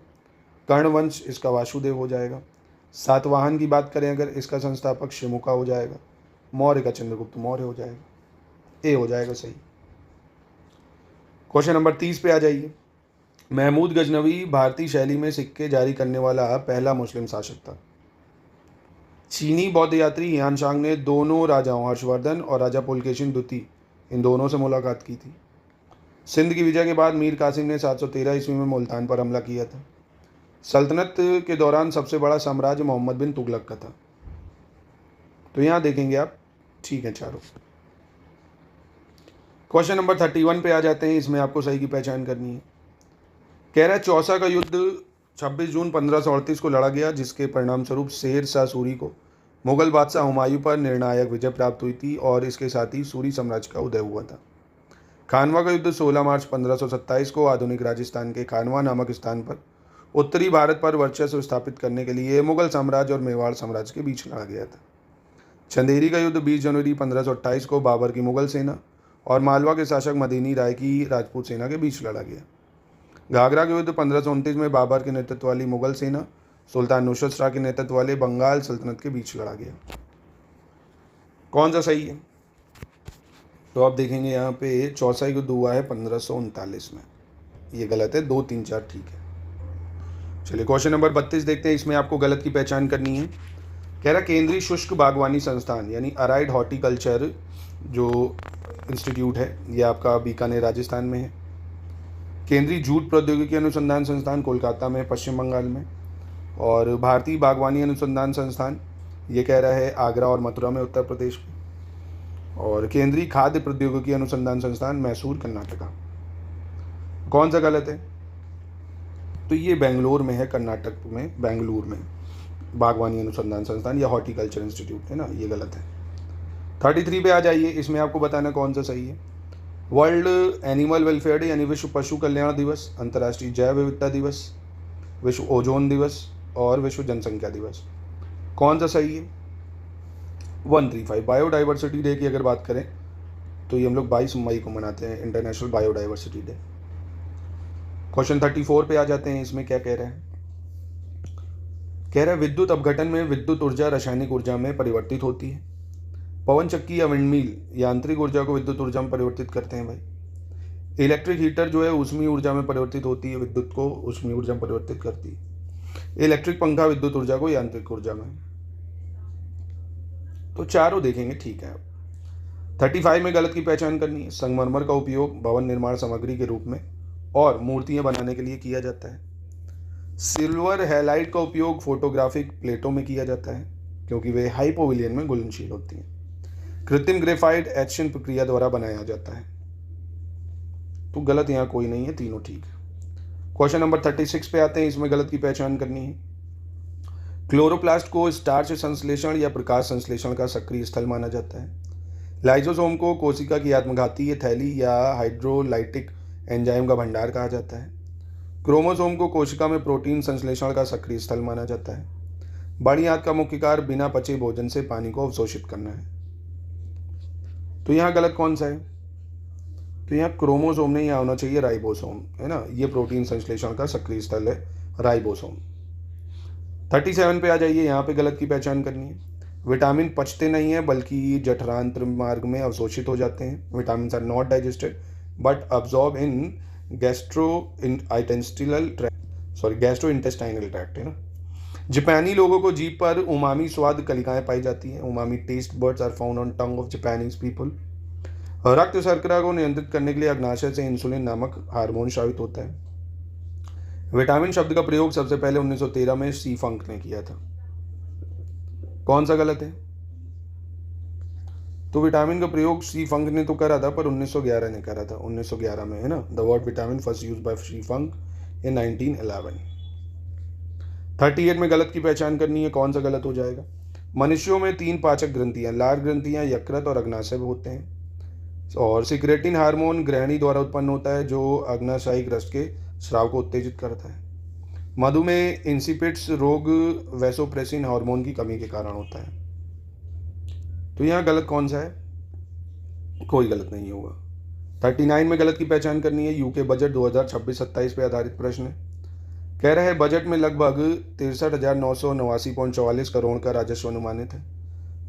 कर्ण वंश इसका वासुदेव हो जाएगा। सातवाहन की बात करें अगर, इसका संस्थापक शिमुका हो जाएगा। मौर्य का चंद्रगुप्त मौर्य हो जाएगा, ए हो जाएगा सही। क्वेश्चन नंबर 30 पे आ जाइए। महमूद गजनवी भारतीय शैली में सिक्के जारी करने वाला पहला मुस्लिम शासक था। चीनी बौद्ध यात्री यानशांग ने दोनों राजाओं हर्षवर्धन और राजा पुलकेशिन द्वितीय इन दोनों से मुलाकात की थी। सिंध की विजय के बाद मीर कासिम ने 713 ईस्वी में मुल्तान पर हमला किया था। सल्तनत के दौरान सबसे बड़ा साम्राज्य मोहम्मद बिन तुगलक का था। तो यहाँ देखेंगे आप, ठीक है चारों। क्वेश्चन नंबर 31 पे आ जाते हैं। इसमें आपको सही की पहचान करनी है। कह रहा है चौसा का युद्ध 26 जून 1538 को लड़ा गया, जिसके परिणाम स्वरूप शेर शाह सूरी को मुगल बादशाह हुमायूं पर निर्णायक विजय प्राप्त हुई थी और इसके साथ ही सूरी साम्राज्य का उदय हुआ था। खानवा का युद्ध 16 मार्च 1527 को आधुनिक राजस्थान के खानवा नामक स्थान पर उत्तरी भारत पर वर्चस्व स्थापित करने के लिए मुगल साम्राज्य और मेवाड़ साम्राज्य के बीच लड़ा गया था। चंदेरी का युद्ध 20 जनवरी 1528 को बाबर की मुगल सेना और मालवा के शासक मदीनी राय की राजपूत सेना के बीच लड़ा गया। घाघरा के युद्ध 1529 में बाबर के नेतृत्व वाली मुगल सेना सुल्तान नुसरत शाह के नेतृत्व वाले बंगाल सल्तनत के बीच लड़ा गया। कौन सा सही है? तो आप देखेंगे यहाँ पे चौसा युद्ध हुआ है 1539 में, ये गलत है। 2 3 4 ठीक है। चलिए क्वेश्चन नंबर 32 देखते हैं। इसमें आपको गलत की पहचान करनी है। कह रहा केंद्रीय शुष्क बागवानी संस्थान यानी अराइड हॉर्टिकल्चर जो इंस्टीट्यूट है ये आपका बीकानेर राजस्थान में है। केंद्रीय जूट प्रौद्योगिकी अनुसंधान संस्थान कोलकाता में पश्चिम बंगाल में। और भारतीय बागवानी अनुसंधान संस्थान ये कह रहा है आगरा और मथुरा में उत्तर प्रदेश में। और केंद्रीय खाद्य प्रौद्योगिकी अनुसंधान संस्थान मैसूर कर्नाटका। कौन सा गलत है? तो ये बेंगलोर में है, कर्नाटक में, बेंगलुरु में बागवानी अनुसंधान संस्थान या हॉर्टिकल्चर इंस्टीट्यूट है ना, ये गलत है। 33 पे आ जाइए, इसमें आपको बताना कौन सा सही है। वर्ल्ड एनिमल वेलफेयर डे यानी विश्व पशु कल्याण दिवस, अंतर्राष्ट्रीय जैव विविधता दिवस, विश्व ओजोन दिवस और विश्व जनसंख्या दिवस, कौन सा सही है? 135। बायोडाइवर्सिटी डे की अगर बात करें तो ये हम लोग 22 मई को मनाते हैं, इंटरनेशनल बायोडाइवर्सिटी डे। क्वेश्चन 34 पे आ जाते हैं, इसमें क्या कह रहा है? कह रहा है विद्युत अपघटन में विद्युत ऊर्जा रासायनिक ऊर्जा में परिवर्तित होती है। पवन चक्की या विंडमिल यांत्रिक ऊर्जा को विद्युत ऊर्जा में परिवर्तित करते हैं भाई। इलेक्ट्रिक हीटर जो है ऊष्मीय ऊर्जा में परिवर्तित होती है, विद्युत को ऊष्मीय ऊर्जा में परिवर्तित करती है। इलेक्ट्रिक पंखा विद्युत ऊर्जा को यांत्रिक ऊर्जा में। तो चारों देखेंगे, ठीक है। 35 में गलत की पहचान करनी है। संगमरमर का उपयोग भवन निर्माण सामग्री के रूप में और मूर्तियां बनाने के लिए किया जाता है। सिल्वर हैलाइड का उपयोग फोटोग्राफिक प्लेटों में किया जाता है क्योंकि वे हाइपोविलियन में घुलनशील होती हैं। कृत्रिम ग्रेफाइट एचन प्रक्रिया द्वारा बनाया जाता है। तो गलत यहाँ कोई नहीं है, तीनों ठीक है। क्वेश्चन नंबर 36 पे आते हैं, इसमें गलत की पहचान करनी है। क्लोरोप्लास्ट को स्टार्च संश्लेषण या प्रकाश संश्लेषण का सक्रिय स्थल माना जाता है। लाइसोसोम को कोशिका की आत्मघाती थैली या हाइड्रोलाइटिक एंजाइम का भंडार कहा जाता है। क्रोमोसोम को कोशिका में प्रोटीन संश्लेषण का सक्रिय स्थल माना जाता है। बड़ी आंत का मुख्य कार्य बिना पचे भोजन से पानी को अवशोषित करना है। तो यहाँ गलत कौन सा है? तो यहाँ क्रोमोसोम नहीं, यहाँ होना चाहिए राइबोसोम, है ना। ये प्रोटीन संश्लेषण का सक्रिय स्थल है, राइबोसोम। 37 पे आ जाइए, यहाँ पे गलत की पहचान करनी है। विटामिन पचते नहीं है बल्कि जठरांत्र मार्ग में अवशोषित हो जाते हैं। Vitamin are not digested but absorb in gastrointestinal tract, है ना। जापानी लोगों को जीभ पर उमामी स्वाद कलिकाएं पाई जाती हैं। Umami taste buds are found on tongue of Japanese people. रक्त शर्करा को नियंत्रित करने के लिए अग्नाशय से इंसुलिन नामक हार्मोन स्रावित होता है। विटामिन शब्द का प्रयोग सबसे पहले 1913 में सी फंक ने किया था। कौन सा गलत है? तो विटामिन का प्रयोग सी फंक ने तो करा था, पर 1911 ने करा था, 1911 में, है ना। The word vitamin first used by C Funk in 1911। 38 में गलत की पहचान करनी है, कौन सा गलत हो जाएगा? मनुष्यों में 3 पाचक ग्रंथियां, लार ग्रंथियां, यकृत और अग्नाशय होते हैं। और सिक्रेटिन हार्मोन ग्रहणी द्वारा उत्पन्न होता है जो अग्नाशयी ग्रस्त के स्राव को उत्तेजित करता है। मधुमेह इंसिपिड्स रोग वैसोप्रेसिन हार्मोन की कमी के कारण होता है। तो यहाँ गलत कौन सा है? कोई गलत नहीं होगा। 39 में गलत की पहचान करनी है। यूके बजट 2026-27 पे आधारित प्रश्न है। कह रहे हैं बजट में लगभग 63,989.44 करोड़ का राजस्व अनुमानित है।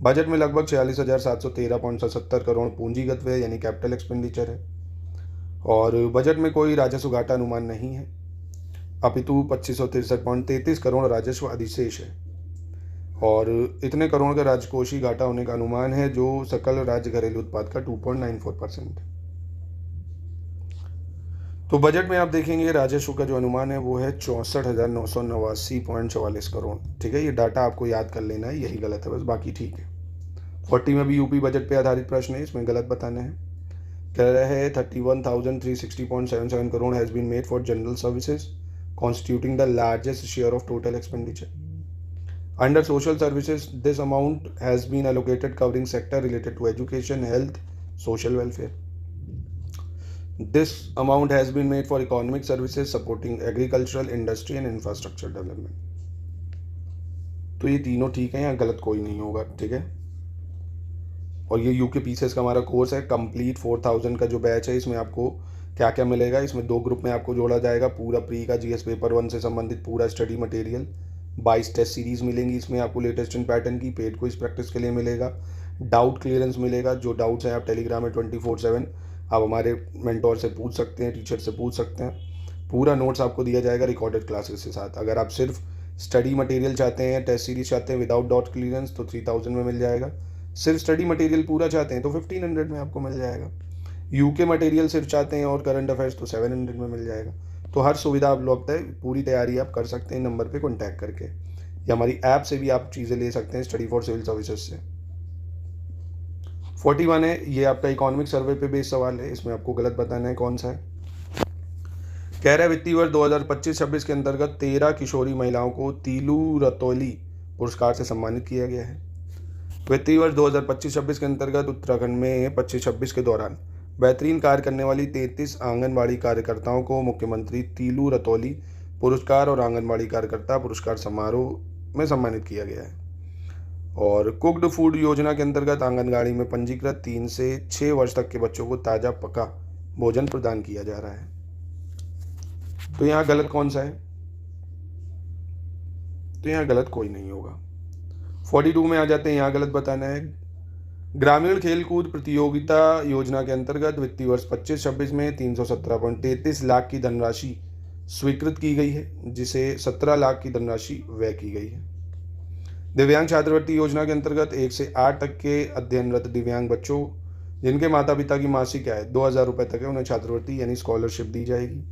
बजट में लगभग 46,713.77 करोड़ पूंजीगत व्यय यानी कैपिटल एक्सपेंडिचर है। और बजट में कोई राजस्व घाटा अनुमान नहीं है, अपितु 2563.33 करोड़ राजस्व अधिशेष है। और इतने करोड़ का राजकोषीय घाटा होने का अनुमान है जो सकल राज्य घरेलू उत्पाद का 2.94% है। तो बजट में आप देखेंगे राजस्व का जो अनुमान है वो है 64,989.44 करोड़। ठीक है, ये डाटा आपको याद कर लेना है, यही गलत है बस, बाकी ठीक है। 40 में भी यूपी बजट पे आधारित प्रश्न है, इसमें गलत बताना है। कह रहा है 31,360.77 crore has been made for general services constituting the largest share of total expenditure. Under social services, this amount has been allocated covering sector related to education, health, social welfare. This amount has been made for economic services supporting agricultural, industry and infrastructure development. तो ये तीनों ठीक है, यहाँ गलत कोई नहीं होगा। ठीक है, और ये यूके पीसीएस का हमारा कोर्स है कंप्लीट 4000 का जो बैच है, इसमें आपको क्या क्या मिलेगा? इसमें 2 ग्रुप में आपको जोड़ा जाएगा। पूरा प्री का जीएस पेपर 1 से संबंधित पूरा स्टडी मटेरियल, 22 टेस्ट सीरीज मिलेंगी इसमें आपको लेटेस्ट इन पैटर्न की। पेड क्विज प्रैक्टिस के लिए मिलेगा, डाउट क्लियरेंस मिलेगा। जो डाउट्स हैं आप टेलीग्राम में 24/7 आप हमारे मेंटोर से पूछ सकते हैं, टीचर से पूछ सकते हैं। पूरा नोट्स आपको दिया जाएगा रिकॉर्डेड क्लासेस के साथ। अगर आप सिर्फ स्टडी मटेरियल चाहते हैं, टेस्ट सीरीज चाहते हैं विदाउट डाउट क्लियरेंस, तो 3000 में मिल जाएगा। सिर्फ स्टडी मटेरियल पूरा चाहते हैं तो 1500 में आपको मिल जाएगा। यूके मटेरियल सिर्फ चाहते हैं और करंट अफेयर्स तो 700 में मिल जाएगा। तो हर सुविधा आप लोग पूरी तैयारी आप कर सकते हैं नंबर पे कॉन्टैक्ट करके, या हमारी ऐप से भी आप चीज़ें ले सकते हैं स्टडी फॉर सिविल सर्विसेज से। 41 है, ये आपका इकोनॉमिक सर्वे पे बेस्ड सवाल है, इसमें आपको गलत बताना है कौन सा है। कह रहा है वित्तीय वर्ष 2025-26 के अंतर्गत 13 किशोरी महिलाओं को तीलू रतौली पुरस्कार से सम्मानित किया गया है। वित्तीय वर्ष 2025-26 के अंतर्गत उत्तराखंड में 25-26 के दौरान बेहतरीन कार्य करने वाली 33 आंगनबाड़ी कार्यकर्ताओं को मुख्यमंत्री तीलू रतौली पुरस्कार और आंगनबाड़ी कार्यकर्ता पुरस्कार समारोह में सम्मानित किया गया है। और कुक्ड फूड योजना के अंतर्गत आंगनबाड़ी में पंजीकृत 3 से 6 वर्ष तक के बच्चों को ताज़ा पका भोजन प्रदान किया जा रहा है। तो यहाँ गलत कौन सा है? तो यहाँ गलत कोई नहीं होगा। 42 में आ जाते हैं, यहाँ गलत बताना है। ग्रामीण खेलकूद प्रतियोगिता योजना के अंतर्गत वित्तीय वर्ष 25-26 में 317.33 लाख की धनराशि स्वीकृत की गई है, जिसे 17 लाख की धनराशि व्यय की गई है। दिव्यांग छात्रवृत्ति योजना के अंतर्गत 1 से 8 तक के अध्ययनरत दिव्यांग बच्चों जिनके माता पिता की मासिक आय 2,000 रुपये तक है, उन्हें छात्रवृत्ति यानी स्कॉलरशिप दी जाएगी।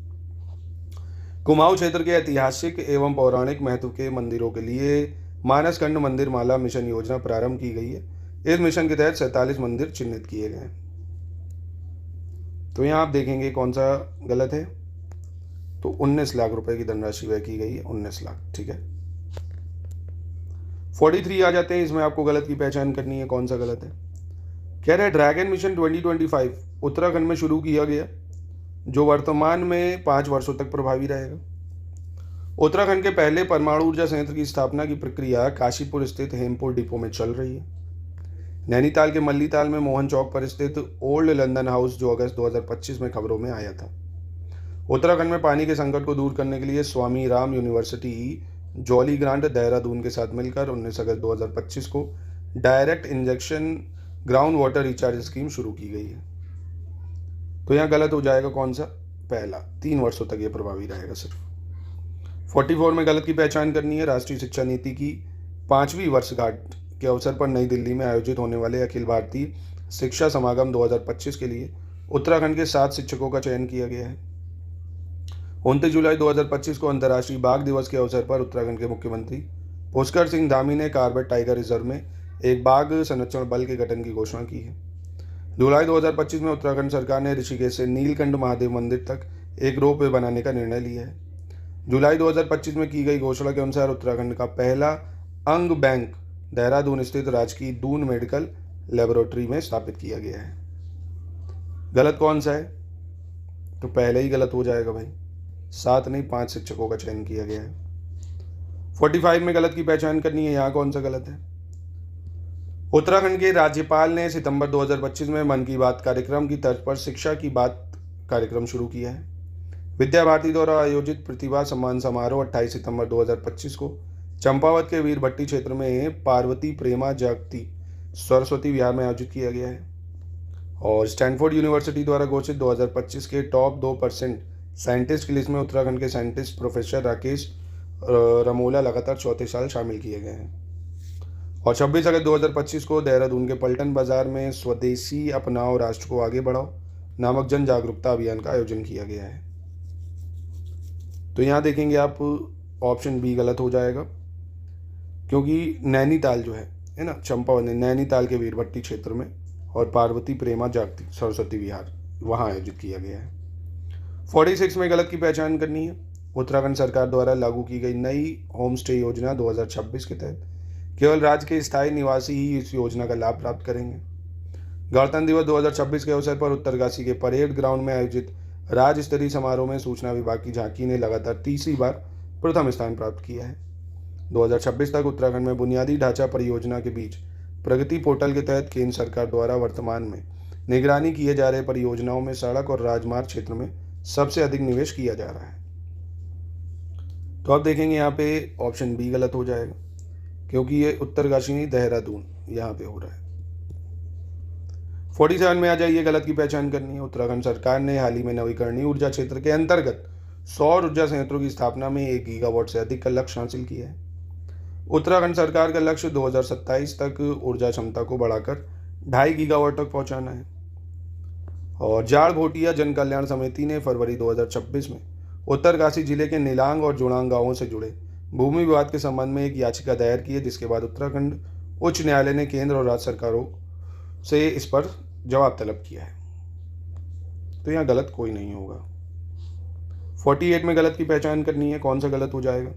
कुमाऊं क्षेत्र के ऐतिहासिक एवं पौराणिक महत्व के मंदिरों के लिए मानसखंड मंदिर माला मिशन योजना प्रारंभ की गई है। इस मिशन के तहत 47 मंदिर चिन्हित किए गए हैं। तो यहाँ आप देखेंगे कौन सा गलत है। तो 19 लाख रुपए की धनराशि व्यय की गई है, 19 लाख, ठीक है। 43 आ जाते हैं, इसमें आपको गलत की पहचान करनी है, कौन सा गलत है। कह रहे हैं ड्रैगन मिशन 2025 उत्तराखंड में शुरू किया गया, जो वर्तमान में 5 वर्षों तक प्रभावी रहेगा। उत्तराखंड के पहले परमाणु ऊर्जा संयंत्र की स्थापना की प्रक्रिया काशीपुर स्थित हेमपुर डिपो में चल रही है। नैनीताल के मल्लीताल में मोहन चौक पर स्थित ओल्ड लंदन हाउस, जो अगस्त 2025 में खबरों में आया था। उत्तराखंड में पानी के संकट को दूर करने के लिए स्वामी राम यूनिवर्सिटी जॉली ग्रांट देहरादून के साथ मिलकर 19 अगस्त 2025 को direct injection ground water recharge scheme शुरू की गई है। तो यहाँ गलत हो जाएगा कौन सा? पहला, 3 वर्षों तक ये प्रभावी रहेगा सिर्फ। 44 में गलत की पहचान करनी है। राष्ट्रीय शिक्षा नीति की 5वीं वर्षगांठ के अवसर पर नई दिल्ली में आयोजित होने वाले अखिल भारतीय शिक्षा समागम 2025 के लिए उत्तराखंड के 7 शिक्षकों का चयन किया गया है। 29 जुलाई 2025 को अंतर्राष्ट्रीय बाघ दिवस के अवसर पर उत्तराखंड के मुख्यमंत्री पुष्कर सिंह धामी ने कॉर्बेट टाइगर रिजर्व में एक बाघ संरक्षण बल के गठन की घोषणा की है। जुलाई 2025 में उत्तराखंड सरकार ने ऋषिकेश से नीलकंठ महादेव मंदिर तक एक रोपवे बनाने का निर्णय लिया है। जुलाई 2025 में की गई घोषणा के अनुसार उत्तराखंड का पहला अंग बैंक देहरादून स्थित राजकीय दून मेडिकल लेबोरेटरी में स्थापित किया गया है। गलत कौन सा है? तो पहले ही गलत हो जाएगा भाई। 7 नहीं 5 शिक्षकों का चयन किया गया है। 45 में गलत की पहचान करनी है, यहाँ कौन सा गलत है? उत्तराखंड के राज्यपाल ने सितंबर 2025 में मन की बात कार्यक्रम की तर्ज पर शिक्षा की बात कार्यक्रम शुरू किया है। विद्या भारती द्वारा आयोजित प्रतिभा सम्मान समारोह 28 सितंबर 2025 को चंपावत के वीर भट्टी क्षेत्र में पार्वती प्रेमा जागती सरस्वती विहार में आयोजित किया गया है। और स्टैनफोर्ड यूनिवर्सिटी द्वारा घोषित 2025 के टॉप 2% साइंटिस्ट की लिस्ट में उत्तराखंड के साइंटिस्ट प्रोफेसर राकेश रमोला लगातार चौथे साल शामिल किए गए हैं। और 26 अगस्त 2025 को देहरादून के पलटन बाजार में स्वदेशी अपनाओ राष्ट्र को आगे बढ़ाओ नामक जन जागरूकता अभियान का आयोजन किया गया है। तो यहाँ देखेंगे आप ऑप्शन बी गलत हो जाएगा, क्योंकि नैनीताल जो है ना, चंपावत नैनीताल के वीरभट्टी क्षेत्र में और पार्वती प्रेमा जागती सरस्वती विहार वहाँ आयोजित किया गया है। 46 में गलत की पहचान करनी है। उत्तराखंड सरकार द्वारा लागू की गई नई होम स्टे योजना 2026 के तहत केवल राज्य के स्थायी निवासी ही इस योजना का लाभ प्राप्त करेंगे। गणतंत्र दिवस 2026 के अवसर पर उत्तरकाशी के परेड ग्राउंड में आयोजित राज्य स्तरीय समारोह में सूचना विभाग की झांकी ने लगातार तीसरी बार प्रथम स्थान प्राप्त किया है। 2026 तक उत्तराखंड में बुनियादी ढांचा परियोजना के बीच प्रगति पोर्टल के तहत केंद्र सरकार द्वारा वर्तमान में निगरानी किए जा रहे परियोजनाओं में सड़क और राजमार्ग क्षेत्र में सबसे अधिक निवेश किया जा रहा है। तो आप देखेंगे यहाँ पे ऑप्शन बी गलत हो जाएगा, क्योंकि ये उत्तरकाशी नहीं देहरादून यहाँ पे हो रहा है। 47 में आ जाइए, गलत की पहचान करनी है। उत्तराखंड सरकार ने हाल ही में नवीकरणीय ऊर्जा क्षेत्र के अंतर्गत सौर ऊर्जा संयंत्रों की स्थापना में 1 गीगावाट से अधिक का लक्ष्य हासिल किया है। उत्तराखंड सरकार का लक्ष्य 2027 तक ऊर्जा क्षमता को बढ़ाकर 2.5 गीगावाट तक पहुंचाना है। और जाड़ भोटिया जन कल्याण समिति ने फरवरी 2026 में उत्तरकाशी जिले के नीलांग और जुड़ांग गांवों से जुड़े भूमि विवाद के संबंध में एक याचिका दायर की है, जिसके बाद उत्तराखंड उच्च न्यायालय ने केंद्र और राज्य सरकारों से इस पर जवाब तलब किया है। तो यहाँ गलत कोई नहीं होगा। 48 में गलत की पहचान करनी है, कौन सा गलत हो जाएगा?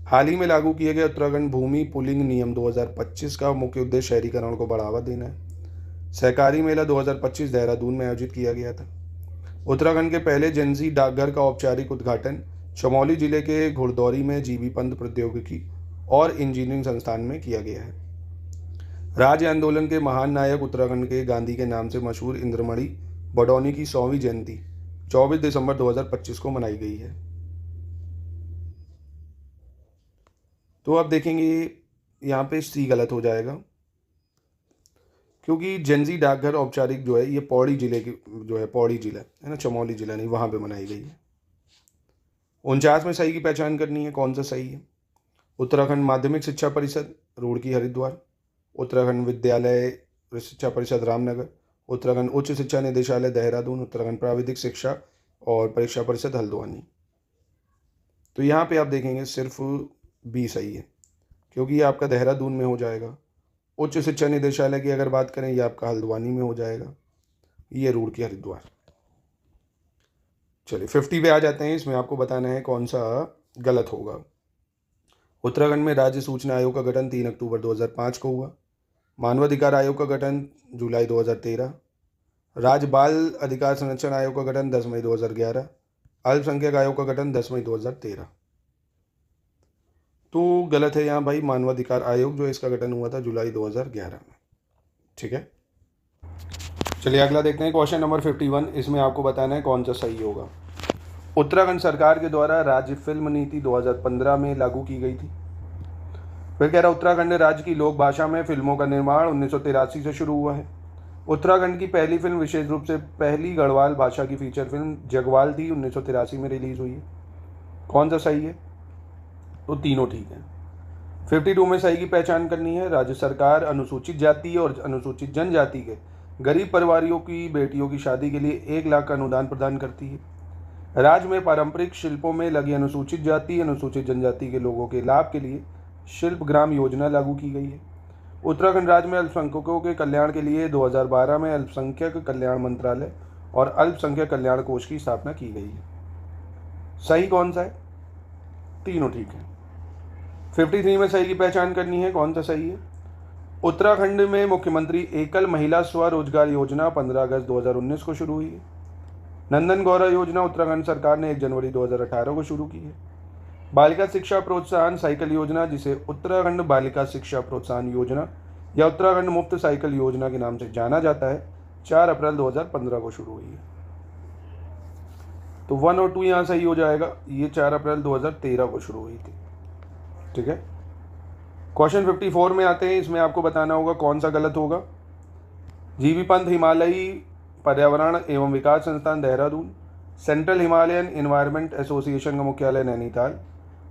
हाल ही में लागू किए गए उत्तराखंड भूमि पुलिंग नियम 2025 का मुख्य उद्देश्य शहरीकरण को बढ़ावा देना है। सहकारी मेला 2025 देहरादून में आयोजित किया गया था। उत्तराखंड के पहले जेंजी डाकघर का औपचारिक उद्घाटन चमोली जिले के घुड़दौरी में जीबी पंत प्रौद्योगिकी और इंजीनियरिंग संस्थान में किया गया है। राज्य आंदोलन के महान नायक उत्तराखंड के गांधी के नाम से मशहूर इंद्रमणि बडौनी की 100वीं जयंती 24 दिसंबर 2025 को मनाई गई है। तो अब देखेंगे यहाँ पे सी गलत हो जाएगा, क्योंकि जेंजी डाकघर औपचारिक जो है ये पौड़ी जिले की जो है, पौड़ी जिला है ना, चमोली जिला नहीं, वहाँ पे मनाई गई है। 49 में सही की पहचान करनी है, कौन सा सही है। उत्तराखंड माध्यमिक शिक्षा परिषद रुड़की हरिद्वार, उत्तराखंड विद्यालय शिक्षा परिषद रामनगर, उत्तराखंड उच्च शिक्षा निदेशालय देहरादून, उत्तराखंड प्राविधिक शिक्षा और परीक्षा परिषद हल्द्वानी। तो यहाँ पे आप देखेंगे सिर्फ बी सही है, क्योंकि ये आपका देहरादून में हो जाएगा। उच्च शिक्षा निदेशालय की अगर बात करें, ये आपका हल्द्वानी में हो जाएगा, ये रुड़की हरिद्वार। चलिए 50 पे आ जाते हैं। इसमें आपको बताना है कौन सा गलत होगा। उत्तराखंड में राज्य सूचना आयोग का गठन 3 अक्टूबर 2005 को हुआ। मानवाधिकार आयोग का गठन जुलाई 2013। राज्य बाल अधिकार संरक्षण आयोग का गठन 10 मई 2011। अल्पसंख्यक आयोग का गठन 10 मई 2013। तो गलत है यहाँ भाई, मानवाधिकार आयोग जो है इसका गठन हुआ था जुलाई 2011 में। ठीक है, चलिए अगला देखते हैं क्वेश्चन नंबर 51। इसमें आपको बताना है कौन सा सही होगा। उत्तराखंड सरकार के द्वारा राज्य फिल्म नीति 2015 में लागू की गई थी। फिर कह रहा उत्तराखंड राज्य की लोक भाषा में फिल्मों का निर्माण 1983 से शुरू हुआ है। उत्तराखंड की पहली फिल्म विशेष रूप से पहली गढ़वाल भाषा की फीचर फिल्म जगवाल थी, 1983 में रिलीज हुई है। कौन सा सही है? तो तीनों ठीक है। 52 में सही की पहचान करनी है। राज्य सरकार अनुसूचित जाति और अनुसूचित जनजाति के गरीब परिवारों की बेटियों की शादी के लिए 1 लाख का अनुदान प्रदान करती है। राज्य में पारंपरिक शिल्पों में लगी अनुसूचित जाति अनुसूचित जनजाति के लोगों के लाभ के लिए शिल्प ग्राम योजना लागू की गई है। उत्तराखंड राज्य में अल्पसंख्यकों के कल्याण के लिए 2012 में अल्पसंख्यक कल्याण मंत्रालय और अल्पसंख्यक कल्याण कोष की स्थापना की गई है। सही कौन सा है? तीनों ठीक है। 53 में सही की पहचान करनी है, कौन सा सही है। उत्तराखंड में मुख्यमंत्री एकल महिला स्वरोजगार योजना 15 अगस्त 2019 को शुरू हुई है। नंदन गौरव योजना उत्तराखंड सरकार ने 1 जनवरी 2018 को शुरू की है। बालिका शिक्षा प्रोत्साहन साइकिल योजना, जिसे उत्तराखंड बालिका शिक्षा प्रोत्साहन योजना या उत्तराखंड मुफ्त साइकिल योजना के नाम से जाना जाता है, 4 अप्रैल 2015 को शुरू हुई है। तो 1 और 2 यहाँ सही हो जाएगा। ये 4 अप्रैल 2013 को शुरू हुई थी। ठीक है, क्वेश्चन 54 में आते हैं। इसमें आपको बताना होगा कौन सा गलत होगा। जीबी पंत हिमालयी पर्यावरण एवं विकास संस्थान Dehradun, central Himalayan environment association का मुख्यालय नैनीताल,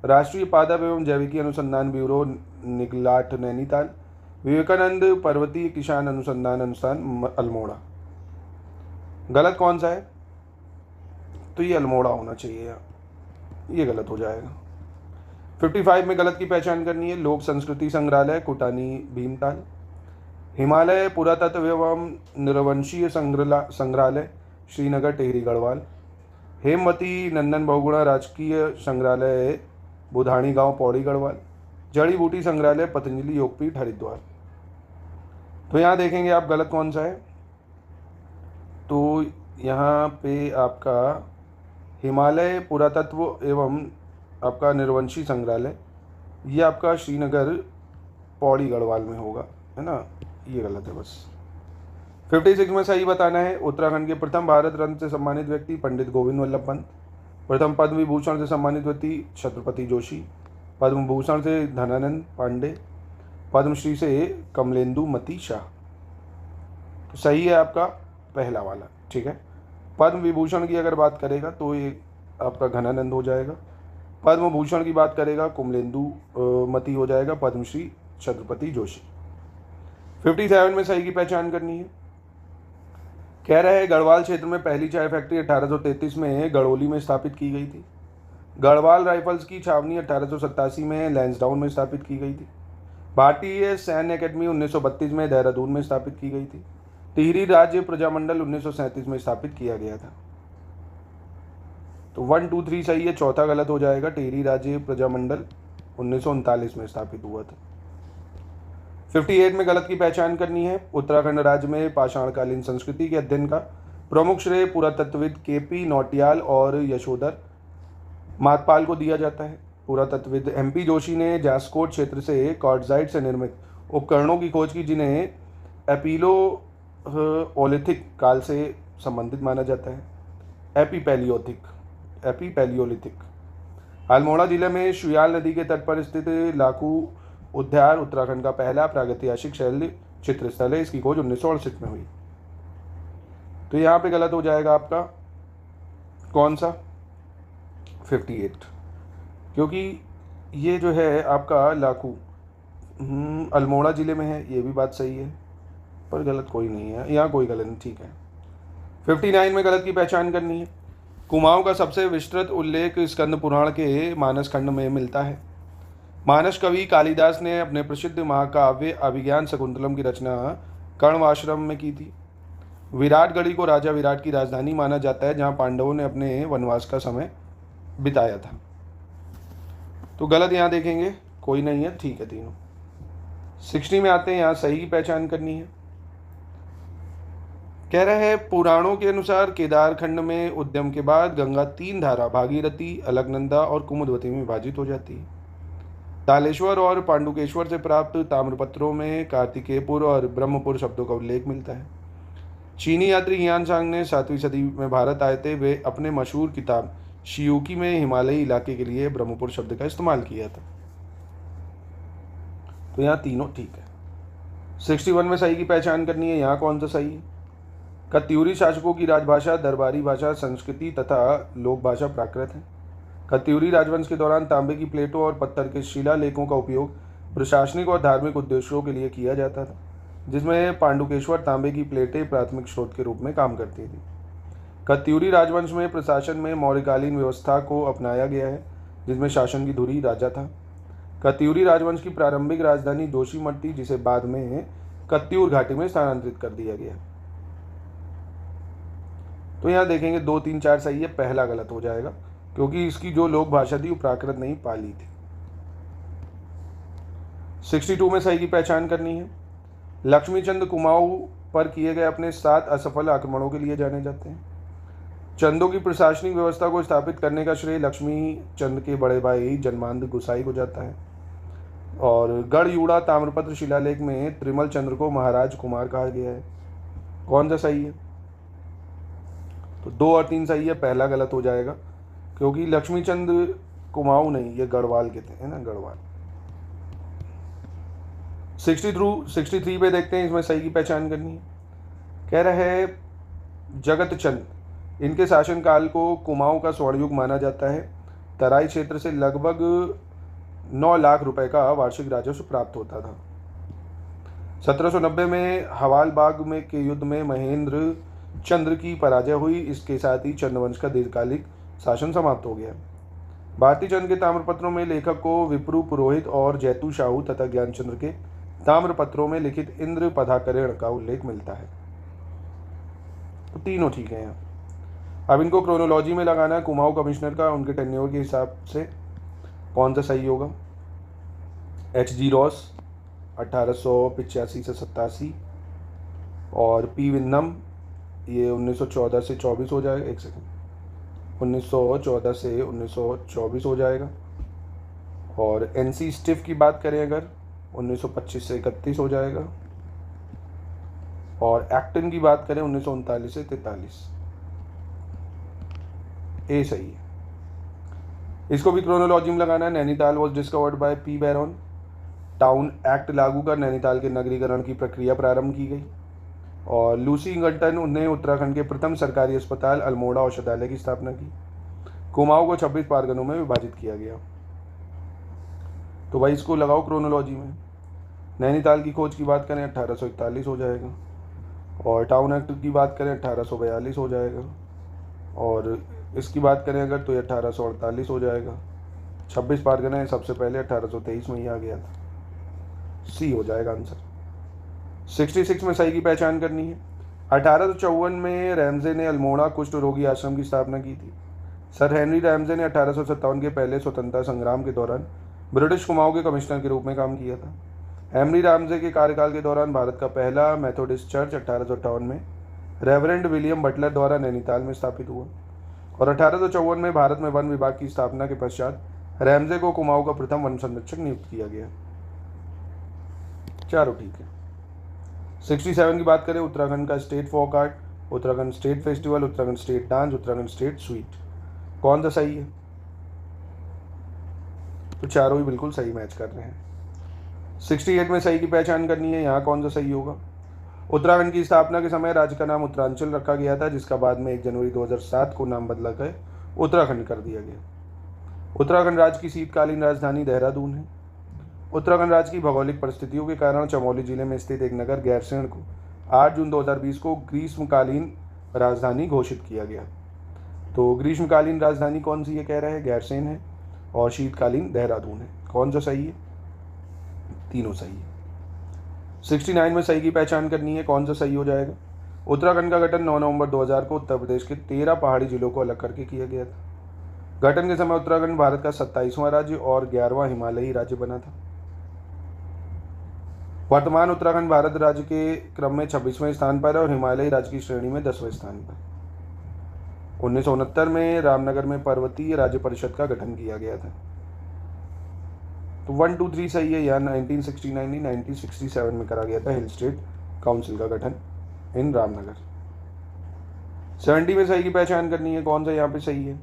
राष्ट्रीय पादप एवं जैविकी अनुसंधान ब्यूरो निगलाट नैनीताल, विवेकानंद पर्वतीय किसान अनुसंधान अनुष्ठान अल्मोड़ा। गलत कौन सा है? तो ये अल्मोड़ा होना चाहिए, ये गलत हो जाएगा। 55 में गलत की पहचान करनी है। लोक संस्कृति संग्रहालय कुटानी भीमताल, हिमालय पुरातत्व एवं निरवंशीय संग्रहालय श्रीनगर टेहरी गढ़वाल, हेमवती नंदन बहुगुणा राजकीय संग्रहालय बुधानी गांव पौड़ी गढ़वाल, जड़ी बूटी संग्रहालय पतंजलि योगपीठ हरिद्वार। तो यहाँ देखेंगे आप गलत कौन सा है। तो यहाँ पे आपका हिमालय पुरातत्व एवं आपका निर्वंशी संग्रहालय, ये आपका श्रीनगर पौड़ी गढ़वाल में होगा, है ना, ये गलत है बस। 56 में सही बताना है। उत्तराखंड के प्रथम भारत रत्न से सम्मानित व्यक्ति पंडित गोविंद वल्लभ पंत, प्रथम पद्म विभूषण से सम्मानित व्यक्ति छत्रपति जोशी, पद्म भूषण से धनानंद पांडे, पद्मश्री से कमलेंदु मती शाह। तो सही है आपका पहला वाला। ठीक है, पद्म विभूषण की अगर बात करेगा तो ये आपका घनानंद हो जाएगा, पद्म भूषण की बात करेगा कुमलेंदु मती हो जाएगा, पद्मश्री छत्रपति जोशी। 57 में सही की पहचान करनी है। कह रहा है गढ़वाल क्षेत्र में पहली चाय फैक्ट्री 1833 में गड़ोली में स्थापित की गई थी। गढ़वाल राइफल्स की छावनी 1887 में लैंसडाउन में स्थापित की गई थी। भारतीय सैन्य अकेडमी 1932 में देहरादून में स्थापित की गई थी। टिहरी राज्य प्रजामंडल 1937 में स्थापित किया गया था। तो 1 2 3 सही है, चौथा गलत हो जाएगा। टिहरी राज्य प्रजामंडल 1939 में स्थापित हुआ था। 58 में गलत की पहचान करनी है। उत्तराखंड राज्य में पाषाणकालीन संस्कृति के अध्ययन का प्रमुख श्रेय पुरातत्वविद केपी नौटियाल और यशोधर मातपाल को दिया जाता है। पुरातत्वविद एमपी जोशी ने जासकोट क्षेत्र से क्वार्टजाइट से निर्मित उपकरणों की खोज की, जिन्हें एपिलोलिथिक काल से संबंधित माना जाता है। एपीपैलियोलिथिक। अल्मोड़ा जिले में शुयाल नदी के तट पर स्थित लाकू उद्यान उत्तराखंड का पहला प्रागैतिहासिक शैल चित्र स्थल है। इसकी खोज 1968 में हुई। तो यहाँ पे गलत हो जाएगा आपका कौन सा 58, क्योंकि ये जो है आपका लाकू अल्मोड़ा जिले में है, ये भी बात सही है, पर गलत कोई नहीं है, यहाँ कोई गलत नहीं, ठीक है। 59 में गलत की पहचान करनी है। कुमाऊं का सबसे विस्तृत उल्लेख स्कंद पुराण के मानस खंड में मिलता है। मानस कवि कालिदास ने अपने प्रसिद्ध महाकाव्य अभिज्ञान शकुंतलम की रचना कर्णवाश्रम में की थी। विराटगढ़ी को राजा विराट की राजधानी माना जाता है, जहाँ पांडवों ने अपने वनवास का समय बिताया था। तो गलत यहाँ देखेंगे कोई नहीं है, ठीक है तीनों। 60 में आते हैं, यहाँ सही की पहचान करनी है। कह रहे हैं पुराणों के अनुसार केदार खंड में उद्यम के बाद गंगा 3 धारा भागीरथी, अलकनंदा और कुमुदवती में विभाजित हो जाती है। तालेश्वर और पांडुकेश्वर से प्राप्त ताम्रपत्रों में कार्तिकेयपुर और ब्रह्मपुर शब्दों का उल्लेख मिलता है। चीनी यात्री हियानसांग ने 7वीं सदी में भारत आए थे। वे अपने मशहूर किताब शियूकी में हिमालयी इलाके के लिए ब्रह्मपुर शब्द का इस्तेमाल किया था। तो यहाँ तीनों ठीक है। 61 में सही की पहचान करनी है। यहाँ कौन सा सही है? कत्यूरी शासकों की राजभाषा दरबारी भाषा, संस्कृति तथा लोक भाषा प्राकृत है। कत्यूरी राजवंश के दौरान तांबे की प्लेटों और पत्थर के शिलालेखों का उपयोग प्रशासनिक और धार्मिक उद्देश्यों के लिए किया जाता था, जिसमें पांडुकेश्वर तांबे की प्लेटें प्राथमिक स्रोत के रूप में काम करती थी। कत्यूरी राजवंश में प्रशासन में मौर्यकालीन व्यवस्था को अपनाया गया है, जिसमें शासन की धुरी राजा था। कत्यूरी राजवंश की प्रारंभिक राजधानी जोशीमठ थी, जिसे बाद में कत्यूर घाटी में स्थानांतरित कर दिया गया। तो यहाँ देखेंगे 2, 3, 4 सही है, पहला गलत हो जाएगा क्योंकि इसकी जो लोक भाषा थी वो प्राकृत नहीं पाली थी। 62 में सही की पहचान करनी है। लक्ष्मीचंद कुमाऊं पर किए गए अपने 7 असफल आक्रमणों के लिए जाने जाते हैं। चंदों की प्रशासनिक व्यवस्था को स्थापित करने का श्रेय लक्ष्मी चंद के बड़े भाई जन्मांध गुसाई को जाता है। और गढ़यूड़ा ताम्रपत्र शिलालेख में त्रिमल चंद्र को महाराज कुमार कहा गया है। कौन सा सही है? तो 2 और 3 सही है, पहला गलत हो जाएगा क्योंकि लक्ष्मीचंद कुमाऊं नहीं, ये गढ़वाल के थे, है ना, गढ़वाल। 63 पे देखते हैं, इसमें सही की पहचान करनी है। कह रहे हैं जगत चंद, इनके शासनकाल को कुमाऊं का स्वर्णयुग माना जाता है। तराई क्षेत्र से लगभग 9 लाख रुपए का वार्षिक राजस्व प्राप्त होता था। 1790 में हवालबाग में के युद्ध में महेंद्र चंद्र की पराजय हुई। इसके साथ ही चंद्रवंश का दीर्घकालिक शासन समाप्त हो गया। भारती चंद के ताम्रपत्रों में लेखक को विप्रु पुरोहित और जैतू शाहू तथा ज्ञानचंद्र के ताम्रपत्रों में लिखित इंद्र पदाकरण का उल्लेख मिलता है। तो तीनों ठीक है यहाँ। अब इनको क्रोनोलॉजी में लगाना है, कुमाऊं कमिश्नर का उनके टेन्योर के हिसाब से कौन सा सही होगा। H.G. रॉस 1885 से 87 और पी विन्नम ये 1914 से 24 हो जाएगा। एक सेकंड, 1914 से 1924 हो जाएगा। और NC स्टिफ की बात करें अगर 1925 से 31 हो जाएगा। और एक्टन की बात करें 1939 से 43। ए सही है। इसको भी क्रोनोलॉजी में लगाना है। Nainital was discovered by P baron. Town act लागू कर नैनीताल के नगरीकरण की प्रक्रिया प्रारंभ की गई। और लूसी इंगल्टन ने उत्तराखंड के प्रथम सरकारी अस्पताल अल्मोड़ा औषधालय की स्थापना की। कुमाऊं को 26 पारगनों में विभाजित किया गया। तो भाई इसको लगाओ क्रोनोलॉजी में। नैनीताल की खोज की बात करें 1841 हो जाएगा। और टाउन एक्ट की बात करें 1842 हो जाएगा। और इसकी बात करें अगर तो ये 1848 हो जाएगा। 26 पारगना सबसे पहले 1823 में ही आ गया था। सी हो जाएगा आंसर। 66 में सही की पहचान करनी है। 1854 में रैमजे ने अल्मोड़ा कुष्ठ रोगी आश्रम की स्थापना की थी। सर हेनरी रैमजे ने 1857 के पहले स्वतंत्रता संग्राम के दौरान ब्रिटिश कुमाऊं के कमिश्नर के रूप में काम किया था। हेनरी रामजे के कार्यकाल के दौरान भारत का पहला मेथोडिस्ट चर्च 1858 में रेवरेंड विलियम बटलर द्वारा नैनीताल में स्थापित हुआ और 1854 में भारत में वन विभाग की स्थापना के पश्चात रैमजे को कुमाऊं का प्रथम वन संरक्षक नियुक्त किया गया। चारों ठीक है। 67 की बात करें, उत्तराखंड का state folk art, Uttarakhand state festival, Uttarakhand state dance, Uttarakhand state sweet, कौन सा सही है? तो चारों ही बिल्कुल सही मैच कर रहे हैं। 68 में सही की पहचान करनी है, यहाँ कौन सा सही होगा? उत्तराखंड की स्थापना के समय राज्य का नाम उत्तरांचल रखा गया था, जिसका बाद में 1 जनवरी 2007 को नाम बदला कर उत्तराखंड कर दिया गया। उत्तराखंड राज्य की शीतकालीन राजधानी देहरादून है। उत्तराखंड राज्य की भौगोलिक परिस्थितियों के कारण चमोली जिले में स्थित एक नगर गैरसैंण को 8 जून 2020 को ग्रीष्मकालीन राजधानी घोषित किया गया। तो ग्रीष्मकालीन राजधानी कौन सी है कह रहे हैं? गैरसैंण है और शीतकालीन देहरादून है। कौन सा सही है? तीनों सही है। 69 में सही की पहचान करनी है, कौन सा सही हो जाएगा? उत्तराखंड का गठन 9 नवंबर 2000 को उत्तर प्रदेश के 13 पहाड़ी जिलों को अलग करके किया गया था। गठन के समय उत्तराखंड भारत का 27वां राज्य और 11वां हिमालयी राज्य बना था। वर्तमान उत्तराखंड भारत राज्य के क्रम में 26वें स्थान पर है और हिमालयी राज्य की श्रेणी में 10वें स्थान पर। 1969 में रामनगर में पर्वतीय राज्य परिषद का गठन किया गया था। तो 1, 2, 3 सही है। यहाँ 1969 नहीं 1967 में करा गया था हिल स्टेट काउंसिल का गठन इन रामनगर। 70 में सही की पहचान करनी है, कौन सा यहाँ पे सही है?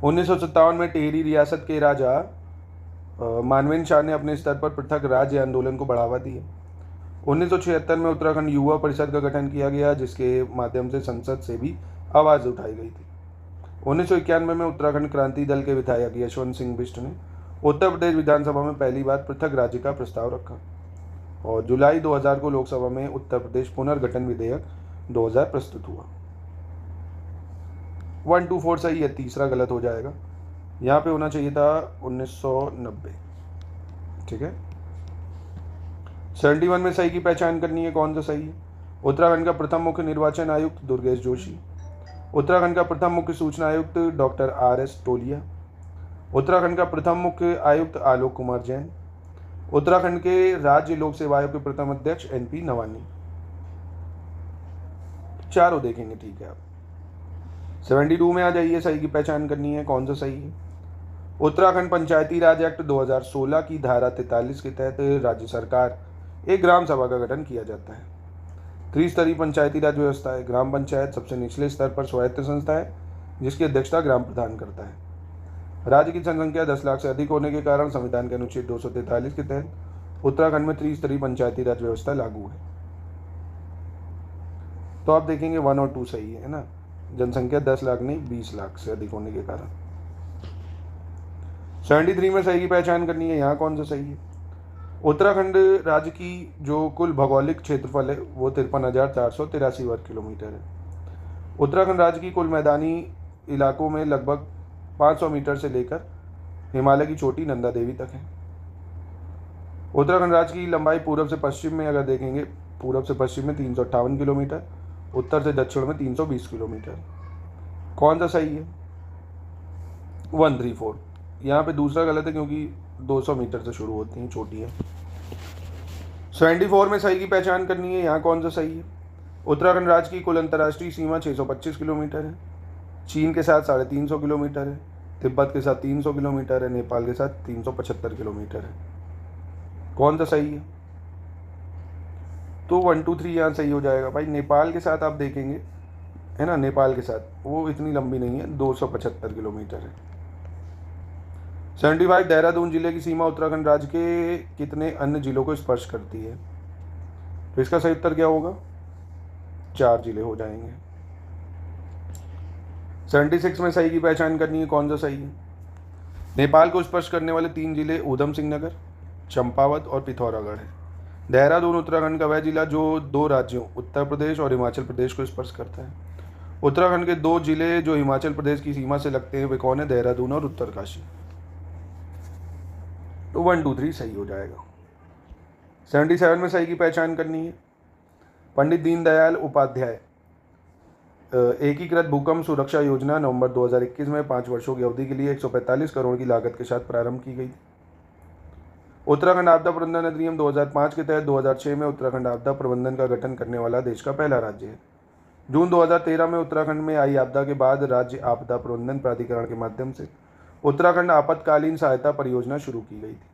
1957 में टिहरी रियासत के राजा मानवेंद्र शाह ने अपने स्तर पर पृथक राज्य आंदोलन को बढ़ावा दिया। 1976 में उत्तराखंड युवा परिषद का गठन किया गया, जिसके माध्यम से संसद से भी आवाज़ उठाई गई थी। 1991 में उत्तराखंड क्रांति दल के विधायक यशवंत सिंह बिष्ट ने उत्तर प्रदेश विधानसभा में पहली बार पृथक राज्य का प्रस्ताव रखा और जुलाई 2000 को लोकसभा में उत्तर प्रदेश पुनर्गठन विधेयक 2000 प्रस्तुत हुआ। 1, 2, 4 सही है, तीसरा गलत हो जाएगा। यहाँ पे होना चाहिए था 1990। ठीक है। 71 में सही की पहचान करनी है, कौन सा सही है? उत्तराखंड का प्रथम मुख्य निर्वाचन आयुक्त दुर्गेश जोशी, उत्तराखंड का प्रथम मुख्य सूचना आयुक्त डॉक्टर RS टोलिया, उत्तराखंड का प्रथम मुख्य आयुक्त आलोक कुमार जैन, उत्तराखंड के राज्य लोक सेवा आयोग के प्रथम अध्यक्ष NP नवानी। चारों देखेंगे, ठीक है। आप 72 में आ जाइए, सही की पहचान करनी है, कौन सा सही है? उत्तराखंड पंचायती राज एक्ट 2016 की धारा 43 के तहत राज्य सरकार एक ग्राम सभा का गठन किया जाता है। त्रिस्तरीय पंचायती राज व्यवस्था है। ग्राम पंचायत सबसे निचले स्तर पर स्वायत्त संस्था है जिसकी अध्यक्षता ग्राम प्रधान करता है। राज्य की जनसंख्या 10 लाख से अधिक होने के कारण संविधान के अनुच्छेद 243 के तहत उत्तराखंड में त्रिस्तरीय पंचायती राज व्यवस्था लागू है। तो आप देखेंगे 1 और 2 सही है ना। जनसंख्या 10 लाख नहीं 20 लाख से अधिक होने के कारण। 73 में सही की पहचान करनी है, यहाँ कौन सा सही है? उत्तराखंड राज्य की जो कुल भौगोलिक क्षेत्रफल है वो 53,483 वर्ग किलोमीटर है। उत्तराखंड राज्य की कुल मैदानी इलाकों में लगभग 500 मीटर से लेकर हिमालय की चोटी नंदा देवी तक है। उत्तराखंड राज्य की लंबाई पूर्व से पश्चिम में अगर देखेंगे, पूर्व से पश्चिम में 358 किलोमीटर, उत्तर से दक्षिण में 320 किलोमीटर। कौन सा सही है? 1, 3, 4। यहाँ पे दूसरा गलत है क्योंकि 200 मीटर से शुरू होती हैं चोटियाँ। 74 में सही की पहचान करनी है, यहाँ कौन सा सही है? उत्तराखंड राज्य की कुल अंतर्राष्ट्रीय सीमा 625 किलोमीटर है। चीन के साथ 350 किलोमीटर है, तिब्बत के साथ 300 किलोमीटर है, नेपाल के साथ 375 किलोमीटर है। कौन सा सही है? तो 1, 2, 3 यहाँ सही हो जाएगा भाई। नेपाल के साथ आप देखेंगे है ना, नेपाल के साथ वो इतनी लंबी नहीं है, 275 किलोमीटर है। 75 देहरादून जिले की सीमा उत्तराखंड राज्य के कितने अन्य जिलों को स्पर्श करती है? तो इसका सही उत्तर क्या होगा? 4 जिले हो जाएंगे। 76 में सही की पहचान करनी है, कौन सा सही है? नेपाल को स्पर्श करने वाले 3 जिले ऊधम सिंह नगर, चंपावत और पिथौरागढ़ है। देहरादून उत्तराखंड का वह जिला जो 2 राज्यों उत्तर प्रदेश और हिमाचल प्रदेश को स्पर्श करता है। उत्तराखंड के 2 जिले जो हिमाचल प्रदेश की सीमा से लगते हैं वे कौन है? देहरादून और उत्तरकाशी। तो 1, 2, 3 सही हो जाएगा। 77 में सही की पहचान करनी है, पंडित दीनदयाल उपाध्याय एकीकृत भूकंप सुरक्षा योजना नवंबर 2021 में 5 वर्षों की अवधि के लिए 145 करोड़ की लागत के साथ प्रारंभ की गई थी। उत्तराखंड आपदा प्रबंधन अधिनियम 2005 के तहत 2006 में उत्तराखंड आपदा प्रबंधन का गठन करने वाला देश का पहला राज्य है। जून 2013 में उत्तराखंड में आई आपदा के बाद राज्य आपदा प्रबंधन प्राधिकरण के माध्यम से उत्तराखंड आपातकालीन सहायता परियोजना शुरू की गई थी।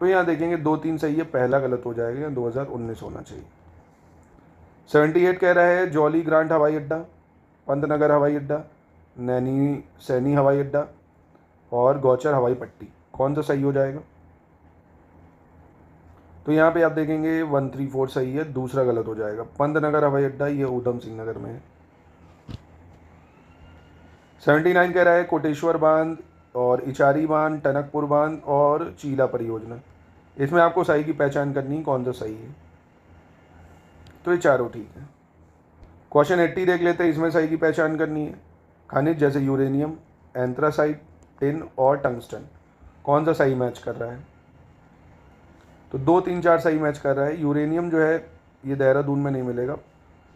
तो यहाँ देखेंगे 2-3 सही है, पहला गलत हो जाएगा, 2019 होना चाहिए। 78 कह रहा है जौली ग्रांट हवाई अड्डा, पंतनगर हवाई अड्डा, नैनी सैनी हवाई अड्डा और गौचर हवाई पट्टी, कौन सा सही हो जाएगा? तो यहाँ पे आप देखेंगे 134 सही है, दूसरा गलत हो जाएगा। पंतनगर हवाई अड्डा ये ऊधम सिंह नगर में है। 79 कह रहा है कोटेश्वर बांध और इचारी बांध, टनकपुर बांध और चीला परियोजना, इसमें आपको सही की पहचान करनी, कौन सा सही है? तो ये चारों ठीक है। क्वेश्चन 80 देख लेते हैं, इसमें सही की पहचान करनी है। खनिज जैसे यूरेनियम, एंथ्रासाइट, टिन और टंगस्टन, कौन सा सही मैच कर रहा है? तो 2, 3, 4 सही मैच कर रहा है। यूरेनियम जो है ये देहरादून में नहीं मिलेगा,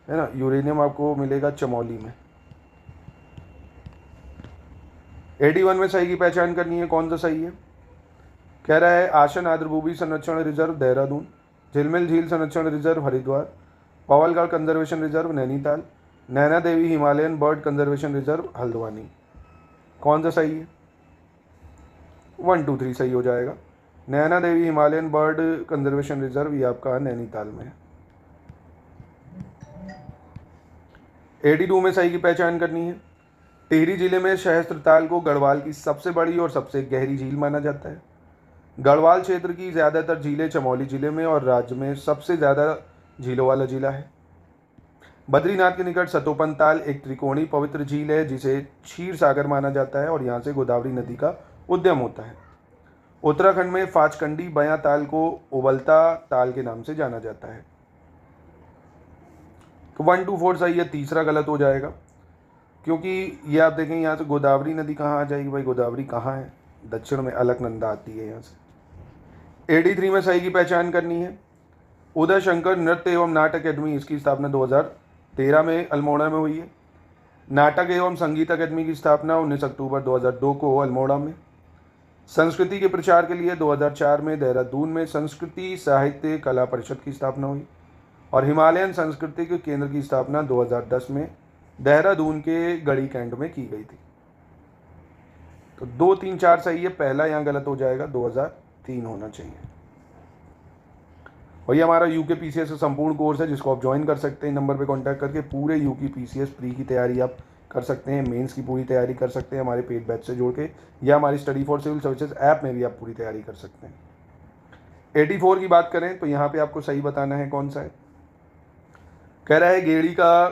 है ना, यूरेनियम आपको मिलेगा चमोली में। 81 में सही की पहचान करनी है, कौन सा सही है? कह रहा है आसन आर्द्रभूमि संरक्षण रिजर्व देहरादून, झिलमिल झील संरक्षण reserve Haridwar, Pawalgarh conservation reserve Nainital, Naina Devi Himalayan bird conservation reserve Haldwani, कौन सा सही है? 1, 2, 3 सही हो जाएगा। नैना Devi Himalayan bird conservation reserve ये आपका नैनीताल में है। 82 में सही की पहचान करनी है। टिहरी जिले में सहस्त्रताल को गढ़वाल की सबसे बड़ी और सबसे गहरी झील माना जाता है। गढ़वाल क्षेत्र की ज़्यादातर झीलें चमोली जिले में और राज्य में सबसे ज़्यादा झीलों वाला जिला है। बद्रीनाथ के निकट सतोपन ताल एक त्रिकोणीय पवित्र झील है जिसे क्षीर सागर माना जाता है और यहाँ से गोदावरी नदी का उद्गम होता है। उत्तराखंड में फाचकंडी बयां ताल को उबलता ताल के नाम से जाना जाता है। तो 1, 2, 4 सही है, तीसरा गलत हो जाएगा, क्योंकि ये आप देखें यहाँ से गोदावरी नदी कहाँ आ जाएगी भाई? गोदावरी कहाँ है? दक्षिण में अलकनंदा आती है यहाँ से। 83 में सही की पहचान करनी है। उदय शंकर नृत्य एवं नाटक अकादमी, इसकी स्थापना 2013 में अल्मोड़ा में हुई है। नाटक एवं संगीत अकादमी की स्थापना 19 अक्टूबर 2002 को अल्मोड़ा में। संस्कृति के प्रचार के लिए 2004 में देहरादून में संस्कृति साहित्य कला परिषद की स्थापना हुई और हिमालयन सांस्कृतिक केंद्र की स्थापना 2010 में देहरादून के गढ़ी कैंट में की गई थी। तो 2, 3, 4 सही है, पहला यहाँ गलत हो जाएगा, 2003 होना चाहिए। और ये हमारा यूके पीसीएस का संपूर्ण कोर्स है जिसको आप ज्वाइन कर सकते हैं। नंबर पे कांटेक्ट करके पूरे यूके पीसीएस प्री की तैयारी आप कर सकते हैं, मेंस की पूरी तैयारी कर सकते हैं हमारे पेड बैच से जोड़ के, या हमारी study for civil services app में भी आप पूरी तैयारी कर सकते हैं। 84 की बात करें तो यहाँ पे आपको सही बताना है कौन सा है। कह रहा है गेड़ी का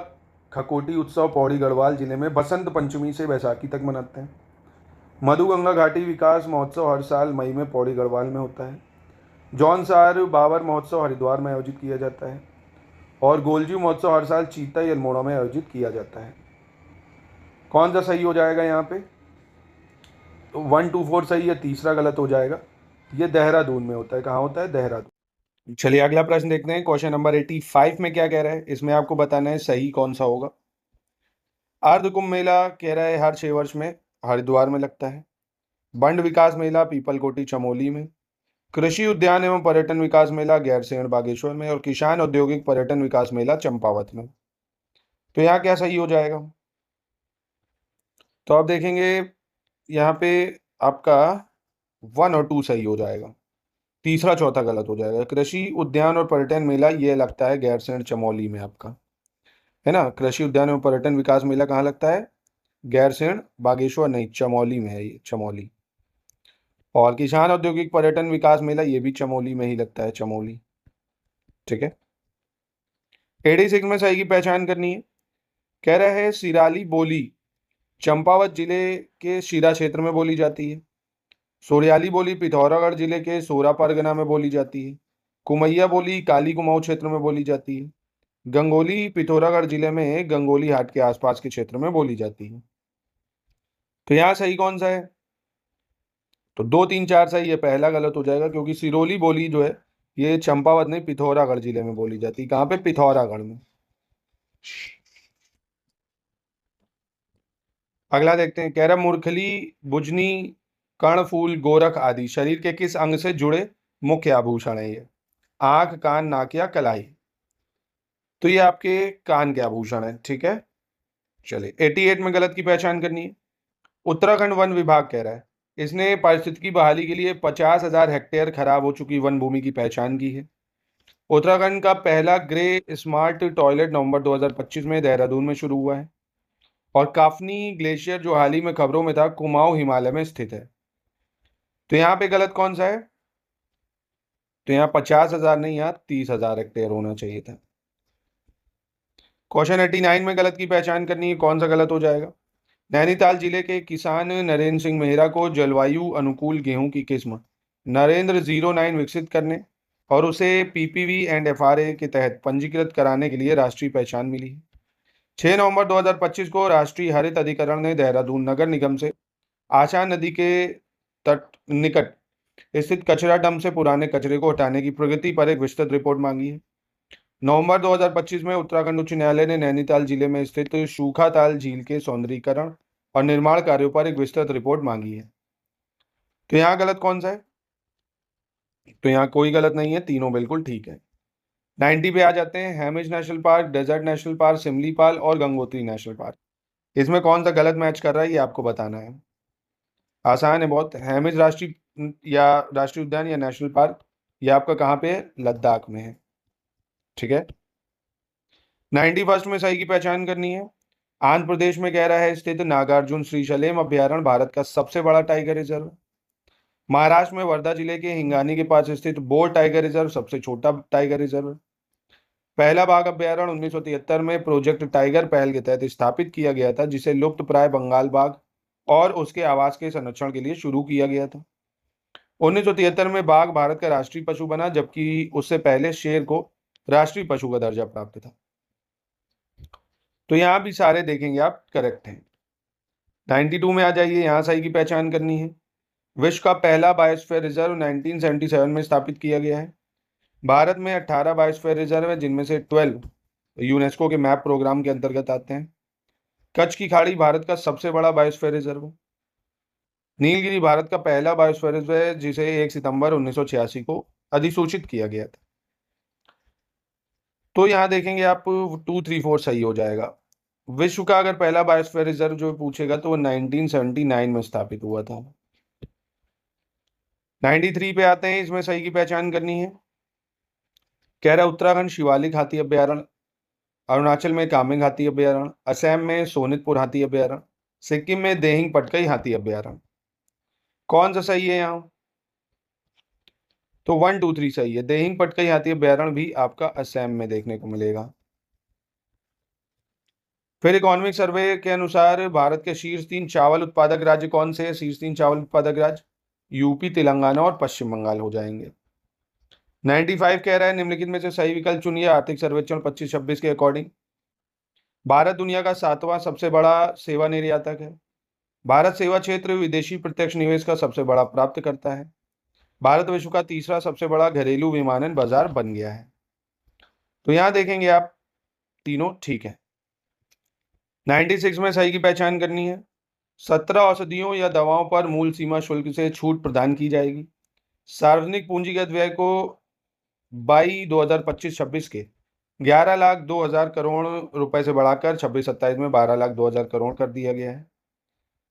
खकोटी उत्सव पौड़ी गढ़वाल जिले में बसंत पंचमी से बैसाखी तक मनाते हैं। मधुगंगा घाटी विकास महोत्सव हर साल मई में पौड़ी गढ़वाल में होता है। जौनसार बाबर महोत्सव हरिद्वार में आयोजित किया जाता है और गोलजू महोत्सव हर साल चीता अल्मोड़ा में आयोजित किया जाता है। कौन सा सही हो जाएगा यहाँ पे? तो 1, 2, 4 सही है, तीसरा गलत हो जाएगा। ये देहरादून में होता है। कहाँ होता है? देहरादून। चलिए अगला प्रश्न देखते हैं। क्वेश्चन नंबर 85 में क्या कह रहा है, इसमें आपको बताना है सही कौन सा होगा। अर्ध कुंभ मेला कह रहा है हर 6 वर्ष में हरिद्वार में लगता है। बंड विकास मेला पीपलकोटी चमोली में। कृषि उद्यान एवं पर्यटन विकास मेला गैरसैंण बागेश्वर में और किसान औद्योगिक पर्यटन विकास मेला चंपावत में। तो यहाँ क्या सही हो जाएगा? तो आप देखेंगे यहाँ पे आपका 1 और 2 सही हो जाएगा, तीसरा चौथा गलत हो जाएगा। कृषि उद्यान और पर्यटन मेला ये लगता है गैरसैंण चमोली में आपका, है ना। कृषि उद्यान एवं पर्यटन विकास मेला कहाँ लगता है? गैरसैंण बागेश्वर नहीं, चमोली में है ये, चमोली। और किसान औद्योगिक पर्यटन विकास मेला ये भी चमोली में ही लगता है, चमोली। ठीक है। 86 में सही की पहचान करनी है। कह रहा है सिराली बोली चंपावत जिले के शिरा क्षेत्र में बोली जाती है। सोरियाली बोली पिथौरागढ़ जिले के सोरा परगना में बोली जाती है। कुमैया बोली काली कुमाऊं क्षेत्र में बोली जाती है। गंगोली पिथौरागढ़ जिले में गंगोली हाट के आसपास के क्षेत्र में बोली जाती है। तो यहाँ सही कौन सा है? तो 2, 3, 4 सही है, पहला गलत हो जाएगा, क्योंकि सिरोली बोली जो है ये चंपावत नहीं पिथौरागढ़ जिले में बोली जाती है। कहाँ पे? पिथौरागढ़ में। अगला देखते हैं, कह रहा मूर्खली, बुजनी, कर्णफूल, गोरख आदि शरीर के किस अंग से जुड़े मुख्य आभूषण है ये? आंख, कान, नाक या कलाई? तो ये आपके कान के आभूषण है, ठीक है। चलिए 88 में गलत की पहचान करनी है। उत्तराखंड वन विभाग कह रहा है इसने पारिस्थितिकी बहाली के लिए 50,000 हेक्टेयर खराब हो चुकी वन भूमि की पहचान की है। उत्तराखंड का पहला ग्रे स्मार्ट टॉयलेट नवंबर 2025 में देहरादून में शुरू हुआ है। और काफनी ग्लेशियर जो हाल ही में खबरों में था, कुमाऊं हिमालय में स्थित है। तो यहाँ पे गलत कौन सा है? तो यहाँ 50,000 नहीं, यहाँ 30,000 हेक्टेयर होना चाहिए था। क्वेश्चन 89 में गलत की पहचान करनी है, कौन सा गलत हो जाएगा? नैनीताल जिले के किसान नरेंद्र सिंह मेहरा को जलवायु अनुकूल गेहूं की किस्म नरेंद्र 09 विकसित करने और उसे पीपीवी एंड एफआरए के तहत पंजीकृत कराने के लिए राष्ट्रीय पहचान मिली है। 6 नवंबर 2025 को राष्ट्रीय हरित अधिकरण ने देहरादून नगर निगम से आशा नदी के तट निकट स्थित कचरा डंप से पुराने कचरे को हटाने की प्रगति पर एक विस्तृत रिपोर्ट मांगी है। नवंबर 2025 में उत्तराखंड उच्च न्यायालय ने नैनीताल जिले में स्थित सूखाताल झील के सौंदर्यीकरण और निर्माण कार्यों पर एक विस्तृत रिपोर्ट मांगी है। तो यहाँ गलत कौन सा है? तो यहाँ कोई गलत नहीं है, तीनों बिल्कुल ठीक है। 90 पे आ जाते हैं, Hemis national park, desert national park, Simlipal और गंगोत्री नेशनल पार्क। इसमें कौन सा गलत मैच कर रहा है ये आपको बताना है। आसान है बहुत। हेमिज राष्ट्रीय या राष्ट्रीय उद्यान या नेशनल पार्क ये आपका कहाँ पे है? लद्दाख में है, ठीक है। 91 में सही की पहचान करनी है। आंध्र प्रदेश में कह रहा है स्थित नागार्जुन श्रीशैलम अभ्यारण्य भारत का सबसे बड़ा टाइगर रिजर्व। महाराष्ट्र में वर्धा जिले के हिंगानी के पास स्थित बोर टाइगर रिजर्व सबसे छोटा टाइगर रिजर्व है। पहला बाघ अभ्यारण्य 1973 में प्रोजेक्ट टाइगर पहल के तहत स्थापित किया गया था, जिसे लुप्त प्राय बंगाल बाघ और उसके आवास के संरक्षण के लिए शुरू किया गया था। 1973 में बाघ भारत का राष्ट्रीय पशु बना, जबकि उससे पहले शेर को राष्ट्रीय पशु का दर्जा प्राप्त था। तो यहां भी सारे देखेंगे आप करेक्ट हैं। 92 में आ जाइए, यहां सही की पहचान करनी है। विश्व का पहला बायोस्फीयर रिजर्व 1977 में स्थापित किया गया है। भारत में 18 बायोस्फीयर रिजर्व है, जिनमें से 12 यूनेस्को के मैप प्रोग्राम के अंतर्गत आते हैं। कच्छ की खाड़ी भारत का सबसे बड़ा बायोस्फीयर रिजर्व है। नीलगिरी भारत का पहला बायोस्फीयर रिजर्व है, जिसे 1 सितंबर 1986 को अधिसूचित किया गया था। तो यहाँ देखेंगे आप 2, 3, 4 सही हो जाएगा। विश्व का अगर पहला बायोस्फीयर रिजर्व जो पूछेगा तो वो 1979 में स्थापित हुआ था। 93 पे आते हैं, इसमें सही की पहचान करनी है। कह रहा उत्तराखंड शिवालिक हाथी अभ्यारण्य, अरुणाचल में कामेंग हाथी अभ्यारण्य, असम में सोनितपुर हाथी अभ्यारण्य, सिक्किम में देहिंग पटकई हाथी अभ्यारण्य। कौन सा सही है यहाँ? तो 1, 2, 3 सही है। देहिंग पटकई हाथी अभ्यारण्य भी आपका असम में देखने को मिलेगा। फिर इकोनॉमिक सर्वे के अनुसार भारत के शीर्ष 3 चावल उत्पादक राज्य कौन से हैं? शीर्ष 3 चावल उत्पादक राज्य यूपी, तेलंगाना और पश्चिम बंगाल हो जाएंगे। 95 कह रहा है निम्नलिखित में से सही विकल्प चुनिए आर्थिक सर्वेक्षण 25-26 के अकॉर्डिंग। भारत दुनिया का 7वां सबसे बड़ा सेवा निर्यातक है। भारत सेवा क्षेत्र विदेशी प्रत्यक्ष निवेश का सबसे बड़ा प्राप्त करता है। भारत विश्व का 3रा सबसे बड़ा घरेलू विमानन बाजार बन गया है। तो यहां देखेंगे आप तीनों ठीक है। 96 में सही की पहचान करनी है। 17 औषधियों या दवाओं पर मूल सीमा शुल्क से छूट प्रदान की जाएगी। सार्वजनिक पूंजीगत व्यय को 2025-26 के 11,02,000 करोड़ रुपए से बढ़ाकर 26-27 में 12,02,000 करोड़ कर दिया गया है।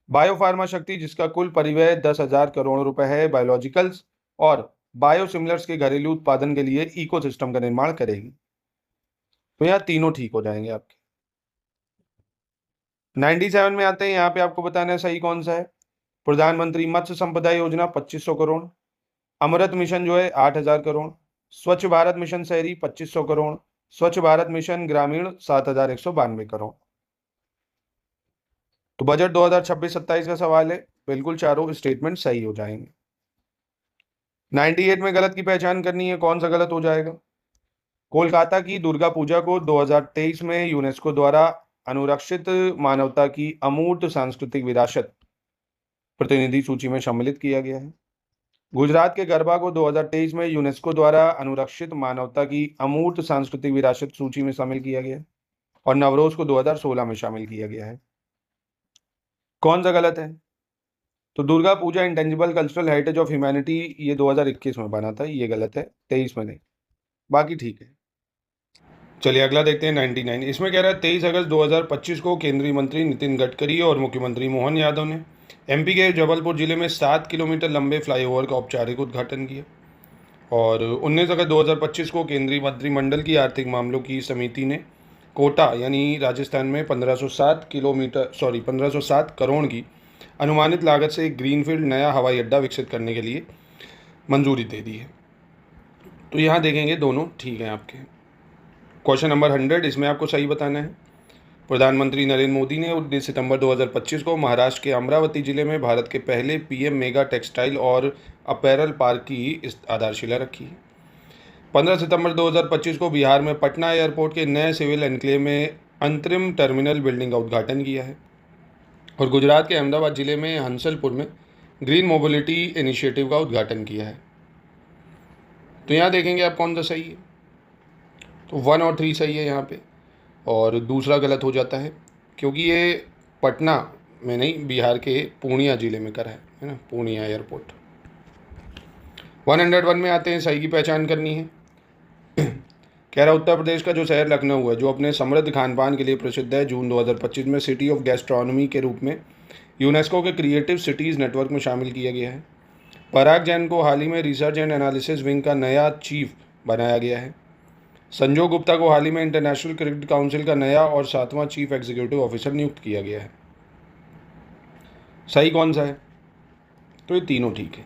बायोफार्मा शक्ति, जिसका कुल परिव्यय 10,000 करोड़ रुपए है, बायोलॉजिकल्स और बायोसिमिलर्स के घरेलू उत्पादन के लिए इकोसिस्टम का निर्माण करेगी। तो यहाँ तीनों ठीक हो जाएंगे आपके। 97 में आते हैं, यहाँ पे आपको बताना है सही कौन सा है। प्रधानमंत्री मत्स्य संपदा योजना 2500 करोड़, अमृत मिशन जो है 8,000 करोड़, स्वच्छ भारत मिशन शहरी 2500 करोड़, स्वच्छ भारत मिशन ग्रामीण 7,192 करोड़। तो बजट 2026-27 का सवाल है, बिल्कुल चारों स्टेटमेंट सही हो जाएंगे। 98 में गलत की पहचान करनी है, कौन सा गलत हो जाएगा। कोलकाता की दुर्गा पूजा को 2023 में यूनेस्को द्वारा अनुरक्षित मानवता की अमूर्त सांस्कृतिक विरासत प्रतिनिधि सूची में सम्मिलित किया गया है। गुजरात के गरबा को 2023 में यूनेस्को द्वारा अनुरक्षित मानवता की अमूर्त सांस्कृतिक विरासत सूची में शामिल किया गया है और नवरोज को 2016 में शामिल किया गया है। कौन सा गलत है? तो Durga Puja intangible cultural heritage of humanity ये 2021 में बना था, ये गलत है, 23 में नहीं, बाकी ठीक है। चलिए अगला देखते हैं 99। इसमें कह रहा है 23 अगस्त 2025 को केंद्रीय मंत्री नितिन गडकरी और मुख्यमंत्री मोहन यादव ने एमपी के जबलपुर जिले में 7 किलोमीटर लंबे फ्लाईओवर का औपचारिक उद्घाटन किया। और 19 अगस्त 2025 को केंद्रीय मंत्रिमंडल की आर्थिक मामलों की समिति ने कोटा यानी राजस्थान में 1507 करोड़ की अनुमानित लागत से एक ग्रीनफील्ड नया हवाई अड्डा विकसित करने के लिए मंजूरी दे दी है। तो यहाँ देखेंगे दोनों ठीक हैं आपके। क्वेश्चन नंबर 100, इसमें आपको सही बताना है। प्रधानमंत्री नरेंद्र मोदी ने 19 सितंबर 2025 को महाराष्ट्र के अमरावती जिले में भारत के पहले पीएम मेगा टेक्सटाइल और अपैरल पार्क की आधारशिला रखी। 15 सितंबर 2025 को बिहार में पटना एयरपोर्ट के नए सिविल एनक्लेव में अंतरिम टर्मिनल बिल्डिंग का उद्घाटन किया है। और गुजरात के अहमदाबाद जिले में हंसलपुर में ग्रीन मोबिलिटी इनिशिएटिव का उद्घाटन किया है। तो यहाँ देखेंगे आप कौन सा सही है। तो 1 और 3 सही है यहाँ पे, और दूसरा गलत हो जाता है क्योंकि ये पटना में नहीं, बिहार के पूर्णिया जिले में करा है ना, पूर्णिया एयरपोर्ट। 101 में आते हैं, सही की पहचान करनी है। कह रहा उत्तर प्रदेश का जो शहर लखनऊ है, जो अपने समृद्ध खान पान के लिए प्रसिद्ध है, जून 2025 में सिटी ऑफ गैस्ट्रोनॉमी के रूप में यूनेस्को के क्रिएटिव सिटीज़ नेटवर्क में शामिल किया गया है। पराग जैन को हाल ही में रिसर्च एंड एनालिसिस विंग का नया चीफ बनाया गया है। संजो गुप्ता को हाल ही में इंटरनेशनल क्रिकेट काउंसिल का नया और 7वां चीफ एग्जीक्यूटिव ऑफिसर नियुक्त किया गया है। सही कौन सा है? तो ये तीनों ठीक है।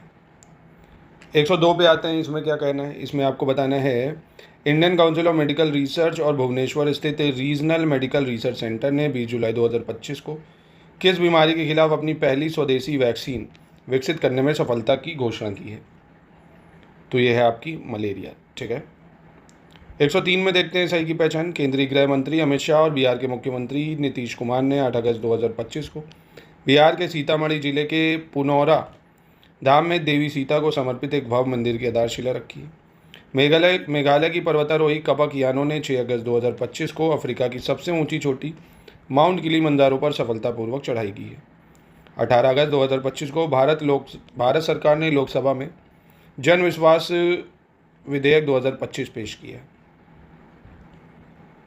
102 पे आते हैं, इसमें क्या कहना है? इसमें आपको बताना है Indian council of medical research और भुवनेश्वर स्थित रीजनल मेडिकल रिसर्च सेंटर ने 20 जुलाई 2025 को किस बीमारी के खिलाफ अपनी पहली स्वदेशी वैक्सीन विकसित करने में सफलता की घोषणा की है? तो ये है आपकी मलेरिया। ठीक है। 103 में देखते हैं सही की पहचान। केंद्रीय गृह मंत्री अमित शाह और बिहार के मुख्यमंत्री नीतीश कुमार ने 8 अगस्त 2025 को बिहार के सीतामढ़ी जिले के पुनौरा धाम में देवी सीता को समर्पित एक भव्य मंदिर की आधारशिला रखी। मेघालय की पर्वतारोही कपक यानो ने 6 अगस्त 2025 को अफ्रीका की सबसे ऊंची चोटी माउंट किलिमंजारो पर सफलतापूर्वक चढ़ाई की है। 18 अगस्त 2025 को भारत सरकार ने लोकसभा में जन विश्वास विधेयक 2025 पेश किया।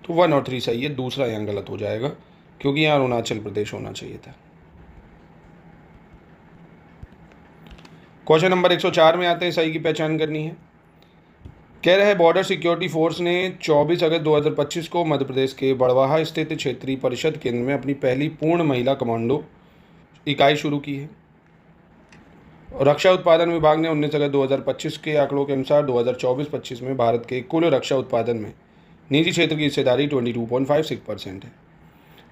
तो 1 और 3 सही है, दूसरा यहाँ गलत हो जाएगा क्योंकि यहाँ अरुणाचल प्रदेश होना चाहिए था। क्वेश्चन नंबर 104 में आते हैं, सही की पहचान करनी है। कह रहे हैं बॉर्डर सिक्योरिटी फोर्स ने 24 अगस्त 2025 को मध्य प्रदेश के बड़वाहा स्थित क्षेत्रीय परिषद केंद्र में अपनी पहली पूर्ण महिला कमांडो इकाई शुरू की है। रक्षा उत्पादन विभाग ने 19 अगस्त 2025 के आंकड़ों के अनुसार 2024-25 में भारत के कुल रक्षा उत्पादन में निजी क्षेत्र की हिस्सेदारी 22.56% है।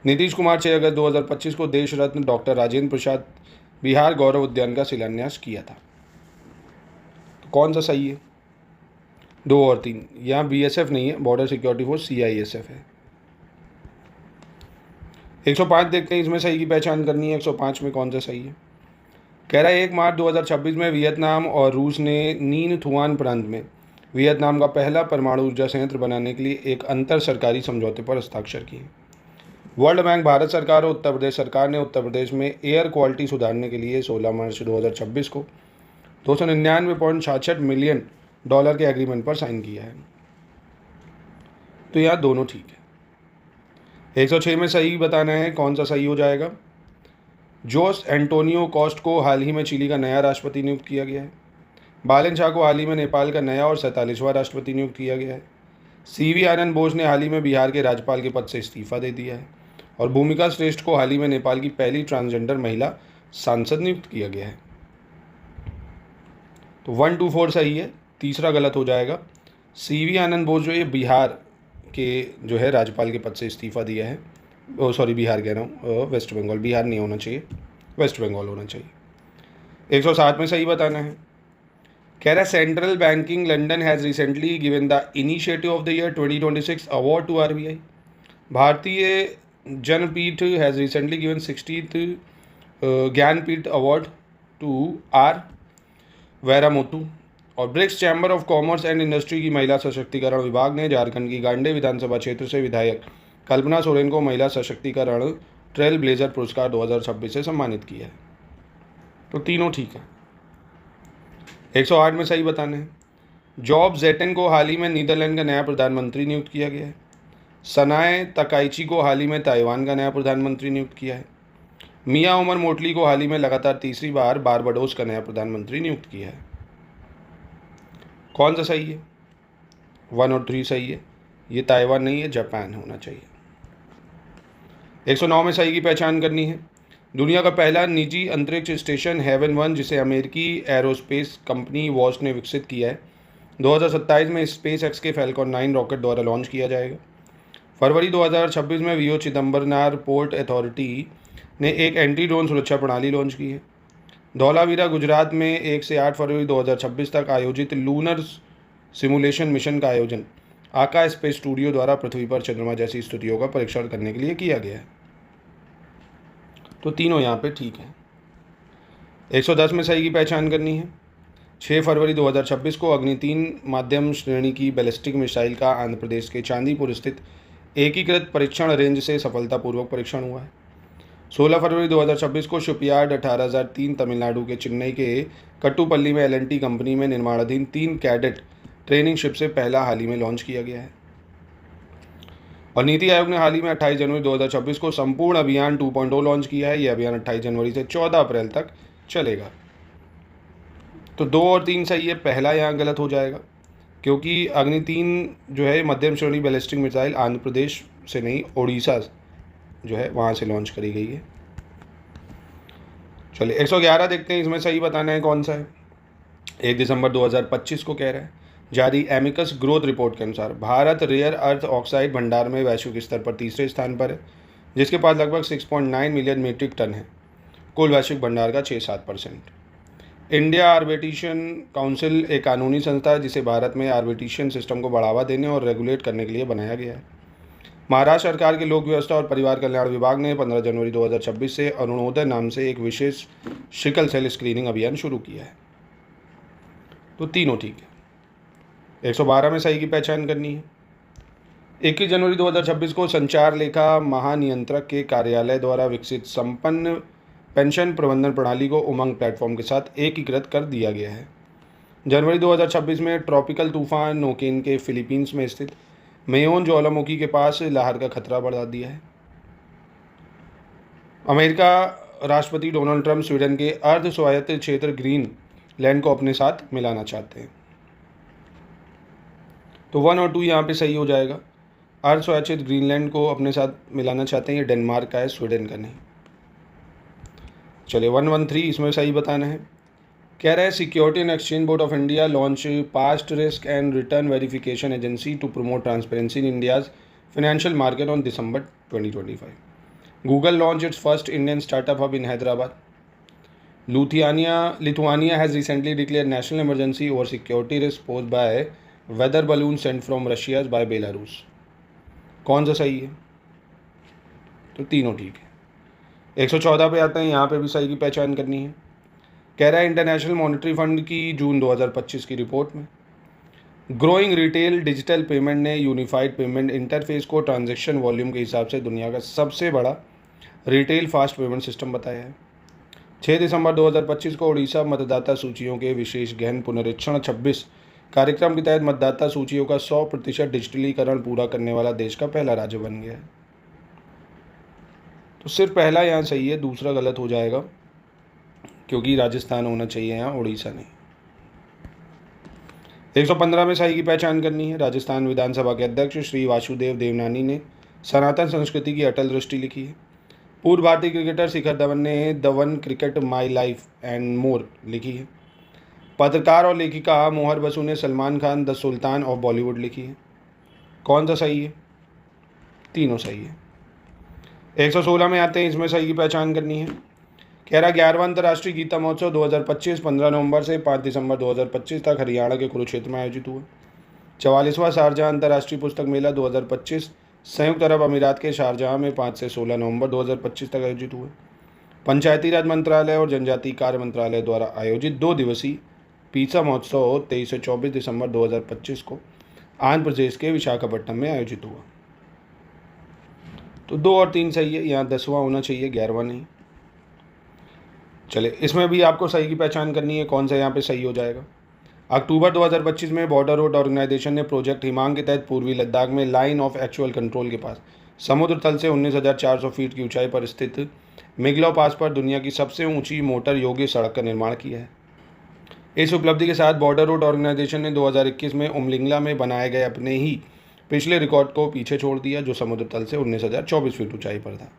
नीतीश कुमार 6 अगस्त 2025 को देश रत्न डॉक्टर राजेंद्र प्रसाद बिहार गौरव उद्यान का शिलान्यास किया था। तो कौन सा सही है? 2 और 3। यहाँ बीएसएफ नहीं है, बॉर्डर सिक्योरिटी फोर्स CISF है। 105 देखते हैं, इसमें सही की पहचान करनी है। 105 में कौन सा सही है? कह रहा है 1 मार्च 2026 में वियतनाम और रूस ने नीन थुआन प्रांत में वियतनाम का पहला परमाणु ऊर्जा संयंत्र बनाने के लिए एक अंतर सरकारी समझौते पर हस्ताक्षर किए। वर्ल्ड बैंक, भारत सरकार और उत्तर प्रदेश सरकार ने उत्तर प्रदेश में एयर क्वालिटी सुधारने के लिए 16 मार्च 2026 को $299.66 मिलियन के एग्रीमेंट पर साइन किया है। तो यहाँ दोनों ठीक है। 106 में सही बताना है, कौन सा सही हो जाएगा? जोस एंटोनियो कॉस्ट को हाल ही में चिली का नया राष्ट्रपति नियुक्त किया गया है। बालन शाह को हाल ही में नेपाल का नया और 47वां राष्ट्रपति नियुक्त किया गया है। CV आनंद बोस ने हाल ही में बिहार के राज्यपाल के पद से इस्तीफा दे दिया है। और भूमिका श्रेष्ठ को हाल ही में नेपाल की पहली ट्रांसजेंडर महिला सांसद नियुक्त किया गया है। तो 1, 2, 4 सही है, तीसरा गलत हो जाएगा। CV आनंद बोस जो ये बिहार के जो है राज्यपाल के पद से इस्तीफा दिया है। बिहार कह रहा हूँ, वेस्ट बंगाल, बिहार नहीं होना चाहिए, वेस्ट बंगाल होना चाहिए। 107 में सही बताना है। कह रहा है central banking London has recently given the initiative of the year 2026 award to RBI। Bharatiya Jnanpith has recently given 60th Jnanpith award to R Vairamuthu. और BRICS chamber of commerce and industry की महिला सशक्तिकरण विभाग ने झारखंड की गांडे विधानसभा क्षेत्र से विधायक कल्पना सोरेन को महिला सशक्तिकरण ट्रेल ब्लेजर पुरस्कार 2026 से सम्मानित किया है। तो तीनों ठीक है। 108 में सही बताने हैं। जॉब जेटन को हाल ही में नीदरलैंड का नया प्रधानमंत्री नियुक्त किया गया है। सनाए तकाइची को हाल ही में ताइवान का नया प्रधानमंत्री नियुक्त किया है। मियां उमर मोटली को हाल ही में लगातार तीसरी बार बारबाडोस का नया प्रधानमंत्री नियुक्त किया है। कौन सा सही है? 1 और 3 सही है। ये ताइवान नहीं है, जापान होना चाहिए। 109 में सही की पहचान करनी है। दुनिया का पहला निजी अंतरिक्ष स्टेशन हेवन 1, जिसे अमेरिकी एरोस्पेस कंपनी वॉश ने विकसित किया है, 2027 में स्पेस एक्स के फैल्कॉन 9 रॉकेट द्वारा लॉन्च किया जाएगा। फरवरी 2026 में वीओ चिदम्बरनार पोर्ट अथॉरिटी ने एक एंटी ड्रोन सुरक्षा प्रणाली लॉन्च की है। धौलावीरा गुजरात में 1 से 8 फरवरी 2026 तक आयोजित लूनर सिमुलेशन मिशन का आयोजन आकाश स्पेस स्टूडियो द्वारा पृथ्वी पर चंद्रमा जैसी स्थितियों का परीक्षण करने के लिए किया गया है। तो तीनों यहाँ पे ठीक है। 110 में सही की पहचान करनी है। 6 फरवरी 2026 को अग्नि 3 माध्यम श्रेणी की बैलिस्टिक मिसाइल का आंध्र प्रदेश के चांदीपुर स्थित एकीकृत परीक्षण रेंज से सफलतापूर्वक परीक्षण हुआ है। 16 फरवरी 2026 को शिपयार्ड 18003 तमिलनाडु के चेन्नई के कट्टुपल्ली में एल&टी कंपनी में निर्माणाधीन 3 कैडेट ट्रेनिंग शिप से पहला हाल ही में लॉन्च किया गया है। और नीति आयोग ने हाल ही में 28 जनवरी 2026 को संपूर्ण अभियान 2.0 लॉन्च किया है। यह अभियान 28 जनवरी से 14 अप्रैल तक चलेगा। तो 2 और 3 सही है। पहला यहाँ गलत हो जाएगा क्योंकि अग्नि 3 जो है मध्यम श्रेणी बैलिस्टिक मिसाइल आंध्र प्रदेश से नहीं, उड़ीसा जो है वहाँ से लॉन्च करी गई है। चलिए 111 देखते हैं, इसमें सही बताना है कौन सा है। 1 दिसंबर 2025 को कह रहा है, जारी एमिकस ग्रोथ रिपोर्ट के अनुसार भारत रेयर अर्थ ऑक्साइड भंडार में वैश्विक स्तर पर तीसरे स्थान पर है, जिसके पास लगभग 6.9 मिलियन मीट्रिक टन है। कुल वैश्विक भंडार का 6-7%। इंडिया आर्बिट्रेशन काउंसिल एक कानूनी संस्था है जिसे भारत में आर्बिट्रेशन सिस्टम को बढ़ावा देने और रेगुलेट करने के लिए बनाया गया है। महाराष्ट्र सरकार के लोक व्यवस्था और परिवार कल्याण विभाग ने 15 जनवरी 2026 से अरुणोदय नाम से एक विशेष सिकल सेल स्क्रीनिंग अभियान शुरू किया है। तो तीनों ठीक है। 112 में सही की पहचान करनी है। 21 जनवरी 2026 को संचार लेखा महानियंत्रक के कार्यालय द्वारा विकसित संपन्न पेंशन प्रबंधन प्रणाली को उमंग प्लेटफॉर्म के साथ एकीकृत कर दिया गया है। जनवरी 2026 में ट्रॉपिकल तूफान नोकेन के फिलीपींस में स्थित मेयोन ज्वालामुखी के पास लहर का खतरा बढ़ा दिया है। अमेरिका राष्ट्रपति डोनाल्ड ट्रंप स्वीडन के अर्ध स्वायत्त क्षेत्र ग्रीनलैंड को अपने साथ मिलाना चाहते हैं। तो 1 और 2 यहाँ पे सही हो जाएगा। अर्ध स्वायत्त ग्रीनलैंड को अपने साथ मिलाना चाहते हैं, ये डेनमार्क का है, स्वीडन का नहीं। चलिए 113 इसमें सही बताना है। कह रहा है security and exchange board of India launch past risk and return verification agency to promote transparency in India's financial market on December 2025. Google launched its first Indian startup hub in Hyderabad. Lithuania has recently declared national emergency over security risk posed by weather balloons sent from Russia by Belarus. कौन सा सही है? तो तीनों ठीक है। 114 पे आते हैं, यहाँ पे भी सही की पहचान करनी है। कह रहा है इंटरनेशनल मॉनेटरी फंड की जून 2025 की रिपोर्ट में ग्रोइंग रिटेल डिजिटल पेमेंट ने यूनिफाइड पेमेंट इंटरफेस को ट्रांजैक्शन वॉल्यूम के हिसाब से दुनिया का सबसे बड़ा रिटेल फास्ट पेमेंट सिस्टम बताया है। 6 दिसंबर 2025 को उड़ीसा मतदाता सूचियों के विशेष गहन पुनरीक्षण 26 कार्यक्रम के तहत मतदाता सूचियों का 100% डिजिटलीकरण पूरा करने वाला देश का पहला राज्य बन गया है। तो सिर्फ पहला यहाँ सही है, दूसरा गलत हो जाएगा क्योंकि राजस्थान होना चाहिए यहाँ, उड़ीसा नहीं। 115 में सही की पहचान करनी है। राजस्थान विधानसभा के अध्यक्ष श्री वासुदेव देवनानी ने सनातन संस्कृति की अटल दृष्टि लिखी है। पूर्व भारतीय क्रिकेटर शिखर धवन ने the one cricket my life and more लिखी है। पत्रकार और लेखिका मोहर बसु ने Salman Khan the sultan of Bollywood लिखी है। कौन सा सही है? तीनों सही है। 116 में आते हैं, इसमें सही की पहचान करनी है। कह रहा 11वां अंतर्राष्ट्रीय गीता महोत्सव 2025 15 नवंबर से 5 दिसंबर 2025 तक हरियाणा के कुरुक्षेत्र में आयोजित हुआ। 44वां शारजाह अंतर्राष्ट्रीय पुस्तक मेला 2025 संयुक्त अरब अमीरात के शारजाह में 5 से 16 नवंबर 2025 तक आयोजित हुए। पंचायती राज मंत्रालय और जनजातीय कार्य मंत्रालय द्वारा आयोजित 2 दिवसीय पिसा महोत्सव 23 से 24 दिसंबर 2025 को आंध्र प्रदेश के विशाखापट्टनम में आयोजित हुआ। तो 2 और 3 सही है, यहाँ 10वां होना चाहिए, 11वां नहीं। चले, इसमें भी आपको सही की पहचान करनी है, कौन सा यहाँ पे सही हो जाएगा। अक्टूबर 2025 में बॉर्डर रोड ऑर्गेनाइजेशन ने प्रोजेक्ट हिमांग के तहत पूर्वी लद्दाख में लाइन ऑफ एक्चुअल कंट्रोल के पास समुद्र तल से 19,400 फीट की ऊंचाई पर स्थित मिगलाव पास पर दुनिया की सबसे ऊंची मोटर योग्य सड़क का निर्माण किया है। इस उपलब्धि के साथ बॉर्डर रोड ऑर्गेनाइजेशन ने 2021 में उमलिंगला में बनाए गए अपने ही पिछले रिकॉर्ड को पीछे छोड़ दिया, जो समुद्र तल से 19,024 फीट ऊंचाई पर था।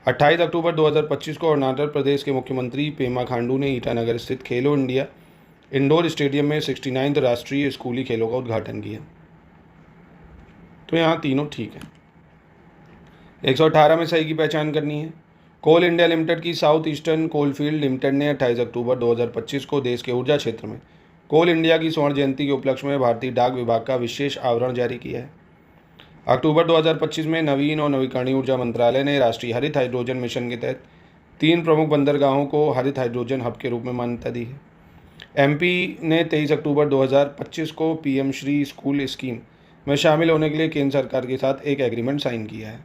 28 अक्टूबर 2025 को अरुणाचल प्रदेश के मुख्यमंत्री पेमा खांडू ने ईटानगर स्थित खेलो इंडिया इंडोर स्टेडियम में 69th राष्ट्रीय स्कूली खेलों का उद्घाटन किया। तो यहाँ तीनों ठीक है। 118 में सही की पहचान करनी है। कोल इंडिया लिमिटेड की साउथ ईस्टर्न कोलफील्ड लिमिटेड ने 28 अक्टूबर 2025 को देश के ऊर्जा क्षेत्र में कोल इंडिया की स्वर्ण जयंती के उपलक्ष्य में भारतीय डाक विभाग का विशेष आवरण जारी किया है। अक्टूबर 2025 में नवीन और नवीकरणीय ऊर्जा मंत्रालय ने राष्ट्रीय हरित हाइड्रोजन मिशन के तहत 3 प्रमुख बंदरगाहों को हरित हाइड्रोजन हब के रूप में मान्यता दी है। एमपी ने 23 अक्टूबर 2025 को पीएम श्री स्कूल स्कीम में शामिल होने के लिए केंद्र सरकार के साथ एक एग्रीमेंट साइन किया है।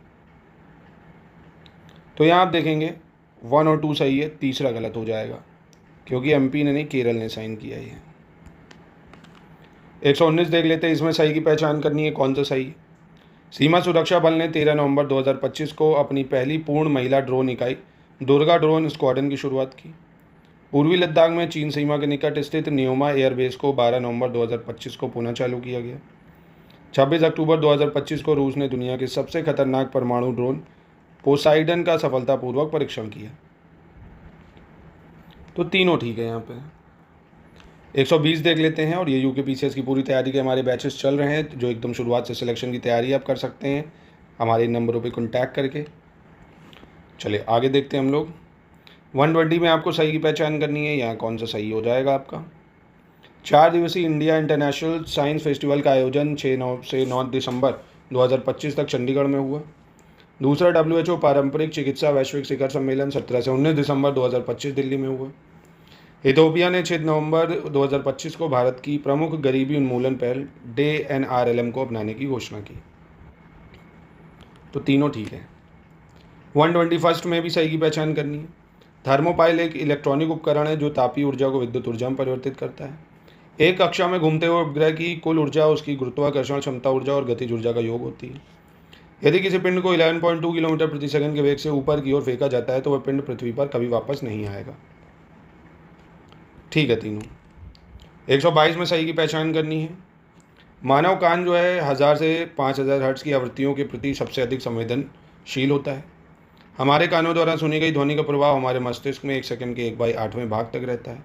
तो यहाँ आप देखेंगे 1 और 2 सही है, तीसरा गलत हो जाएगा क्योंकि एमपी ने नहीं, केरल ने साइन किया है। 119 देख लेते हैं, इसमें सही की पहचान करनी है, कौन सा सही है। सीमा सुरक्षा बल ने 13 नवंबर 2025 को अपनी पहली पूर्ण महिला ड्रोन इकाई दुर्गा ड्रोन स्क्वाड्रन की शुरुआत की। पूर्वी लद्दाख में चीन सीमा के निकट स्थित न्योमा एयरबेस को 12 नवंबर 2025 को पुनः चालू किया गया। 26 अक्टूबर 2025 को रूस ने दुनिया के सबसे खतरनाक परमाणु ड्रोन पोसाइडन का सफलतापूर्वक परीक्षण किया। तो तीनों ठीक है यहाँ पे। 120 देख लेते हैं, और ये यूकेपीसीएस की पूरी तैयारी के हमारे बैचेस चल रहे हैं, जो एकदम शुरुआत से सिलेक्शन की तैयारी आप कर सकते हैं हमारे नंबरों पे कॉन्टैक्ट करके। चलिए आगे देखते हैं हम लोग। 120 में आपको सही की पहचान करनी है, यहाँ कौन सा सही हो जाएगा आपका। 4 दिवसीय इंडिया इंटरनेशनल साइंस फेस्टिवल का आयोजन 6 से 9 दिसंबर 2025 तक चंडीगढ़ में हुआ। दूसरा WHO पारंपरिक चिकित्सा वैश्विक शिखर सम्मेलन 17 से 19 दिसंबर 2025 दिल्ली में हुआ। इथियोपिया ने 6 नवंबर 2025 को भारत की प्रमुख गरीबी उन्मूलन पहल DNRLM को अपनाने की घोषणा की। तो तीनों ठीक है। 121 में भी सही की पहचान करनी है। थर्मोपाइल एक इलेक्ट्रॉनिक उपकरण है जो तापीय ऊर्जा को विद्युत ऊर्जा में परिवर्तित करता है। एक कक्षा में घूमते हुए उपग्रह की कुल ऊर्जा उसकी गुरुत्वाकर्षण क्षमता ऊर्जा और गतिज ऊर्जा का योग होती है। यदि किसी पिंड को 11.2 किलोमीटर प्रति सेकंड के वेग से ऊपर की ओर फेंका जाता है तो वह पिंड पृथ्वी पर कभी वापस नहीं आएगा। ठीक है तीनों। 122 में सही की पहचान करनी है। मानव कान जो है 1000 से 5000 हर्ट्ज की आवृत्तियों के प्रति सबसे अधिक संवेदनशील होता है। हमारे कानों द्वारा सुनी गई ध्वनि का प्रभाव हमारे मस्तिष्क में 1 सेकंड के 1/8वें भाग तक रहता है।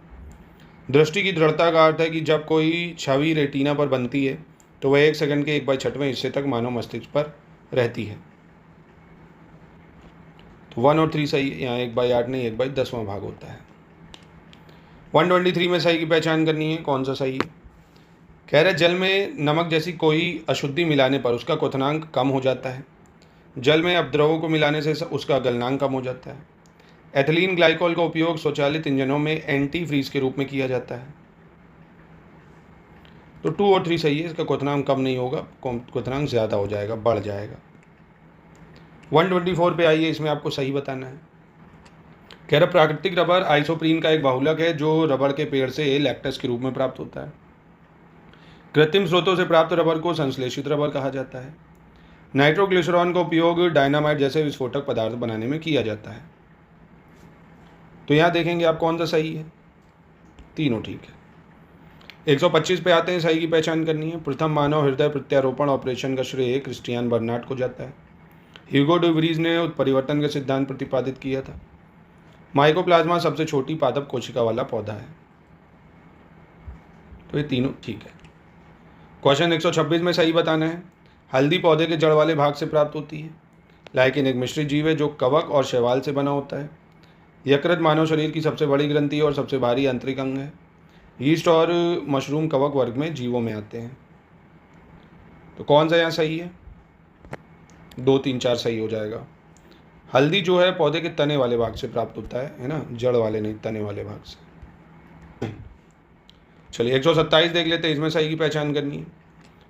दृष्टि की दृढ़ता का अर्थ है कि जब कोई छवि रेटिना पर बनती है तो वह 1 सेकंड के 1/6वें हिस्से तक मानव मस्तिष्क पर रहती है। तो 1 और 3 सही है, यहाँ 1/8 नहीं 1/10वां भाग होता है। 123 में सही की पहचान करनी है, कौन सा सही है। कह रहे जल में नमक जैसी कोई अशुद्धि मिलाने पर उसका क्वथनांक कम हो जाता है। जल में अपद्रवों को मिलाने से उसका गलनांक कम हो जाता है। एथिलीन ग्लाइकोल का उपयोग स्वचालित इंजनों में एंटी फ्रीज के रूप में किया जाता है। तो 2 और 3 सही है, इसका क्वथनांक कम नहीं होगा, क्वथनांक ज़्यादा हो जाएगा, बढ़ जाएगा। 124 पे आइए, इसमें आपको सही बताना है। कह रहा प्राकृतिक रबर आइसोप्रीन का एक बहुलक है जो रबर के पेड़ से लैक्टस के रूप में प्राप्त होता है। कृत्रिम स्रोतों से प्राप्त रबर को संश्लेषित रबर कहा जाता है। नाइट्रोग्लिसरॉन का उपयोग डायनामाइट जैसे विस्फोटक पदार्थ बनाने में किया जाता है। तो यहाँ देखेंगे आप कौन सा सही है, तीनों ठीक है। 125 पे आते हैं, सही की पहचान करनी है। प्रथम मानव हृदय प्रत्यारोपण ऑपरेशन का श्रेय क्रिस्टियान बर्नार्ड को जाता है। ह्यूगो डे व्रीज ने उत्परिवर्तन का सिद्धांत प्रतिपादित किया था। माइकोप्लाज्मा सबसे छोटी पादप कोशिका वाला पौधा है। तो ये तीनों ठीक है। क्वेश्चन 126 में सही बताना है। हल्दी पौधे के जड़ वाले भाग से प्राप्त होती है। लाइकेन एक मिश्रित जीव है जो कवक और शैवाल से बना होता है। यकृत मानव शरीर की सबसे बड़ी ग्रंथि और सबसे भारी आंतरिक अंग है। यीस्ट और मशरूम कवक वर्ग में जीवों में आते हैं। तो कौन सा यहाँ सही है, 2, 3, 4 सही हो जाएगा। हल्दी जो है पौधे के तने वाले भाग से प्राप्त होता है ना, जड़ वाले नहीं, तने वाले भाग से। चलिए 127 देख लेते हैं, इसमें सही की पहचान करनी है।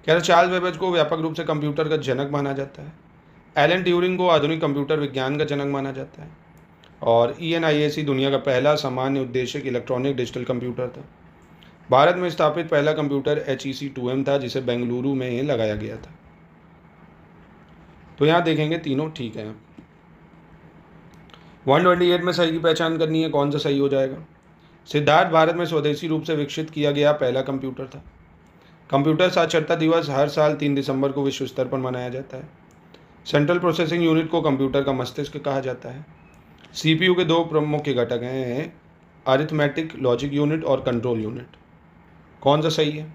कह रहे चार्ल्स बेबेज को व्यापक रूप से कंप्यूटर का जनक माना जाता है। एलन ट्यूरिंग को आधुनिक कंप्यूटर विज्ञान का जनक माना जाता है। और ENIAC दुनिया का पहला सामान्य उद्देश्यक इलेक्ट्रॉनिक डिजिटल कंप्यूटर था। भारत में स्थापित पहला कंप्यूटर HEC2M था, जिसे बेंगलुरु में लगाया गया था। तो यहाँ देखेंगे तीनों ठीक है। 128 में सही की पहचान करनी है, कौन सा सही हो जाएगा। सिद्धार्थ भारत में स्वदेशी रूप से विकसित किया गया पहला कंप्यूटर था। कंप्यूटर साक्षरता दिवस हर साल 3 दिसंबर को विश्व स्तर पर मनाया जाता है। सेंट्रल प्रोसेसिंग यूनिट को कंप्यूटर का मस्तिष्क कहा जाता है। CPU के 2 प्रमुख घटक हैं, अरिथमेटिक लॉजिक यूनिट और कंट्रोल यूनिट। कौन सा सही है।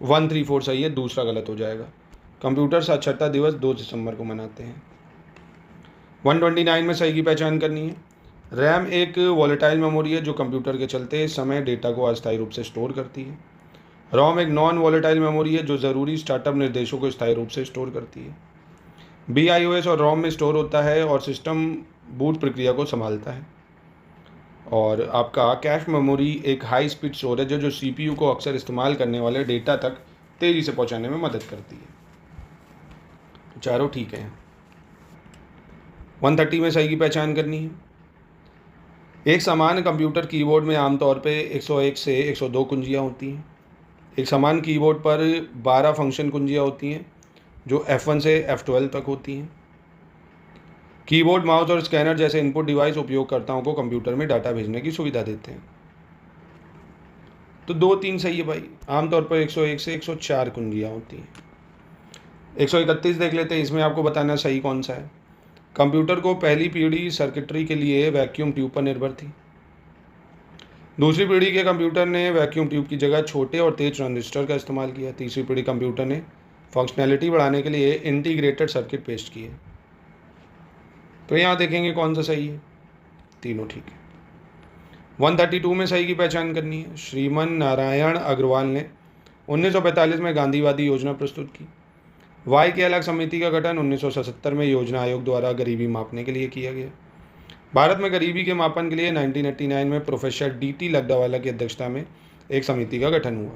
134 सही है, दूसरा गलत हो जाएगा। कंप्यूटर साक्षरता दिवस 2 दिसंबर को मनाते हैं। 129 में सही की पहचान करनी है। रैम एक वॉलेटाइल मेमोरी है जो कंप्यूटर के चलते समय डेटा को अस्थायी रूप से स्टोर करती है। रोम एक नॉन वॉलेटाइल मेमोरी है जो ज़रूरी स्टार्टअप निर्देशों को स्थायी रूप से स्टोर करती है। BIOS और रोम में स्टोर होता है और सिस्टम बूट प्रक्रिया को संभालता है। और आपका कैश मेमोरी एक हाई स्पीड स्टोरेज है जो CPU को अक्सर इस्तेमाल करने वाले डेटा तक तेज़ी से पहुंचाने में मदद करती है। तो चारों ठीक हैं। 130 में सही की पहचान करनी है। एक सामान्य कंप्यूटर कीबोर्ड में आमतौर पे 101 से 102 कुंजियाँ होती हैं। एक समान कीबोर्ड पर 12 फंक्शन कुंजियाँ होती हैं जो F1 से F12 तक होती हैं। कीबोर्ड, माउस और स्कैनर जैसे इनपुट डिवाइस उपयोगकर्ताओं को कंप्यूटर में डाटा भेजने की सुविधा देते हैं। तो 2-3 सही है भाई। आमतौर पर 101 से 104 कुंजियाँ होती हैं। 131 देख लेते हैं, इसमें आपको बताना सही कौन सा है। कंप्यूटर को पहली पीढ़ी सर्किटरी के लिए वैक्यूम ट्यूब पर निर्भर थी। दूसरी पीढ़ी के कंप्यूटर ने वैक्यूम ट्यूब की जगह छोटे और तेज ट्रांजिस्टर का इस्तेमाल किया। तीसरी पीढ़ी कंप्यूटर ने फंक्शनैलिटी बढ़ाने के लिए इंटीग्रेटेड सर्किट पेश किए। तो यहाँ देखेंगे कौन सा सही है। तीनों ठीक है। 132 में सही की पहचान करनी है। श्रीमन नारायण अग्रवाल ने 1945 में गांधीवादी योजना प्रस्तुत की। वाई के अलग समिति का गठन 1977 में योजना आयोग द्वारा गरीबी मापने के लिए किया गया। भारत में गरीबी के मापन के लिए 1989 में प्रोफेसर DT लड्डावाला की अध्यक्षता में एक समिति का गठन हुआ।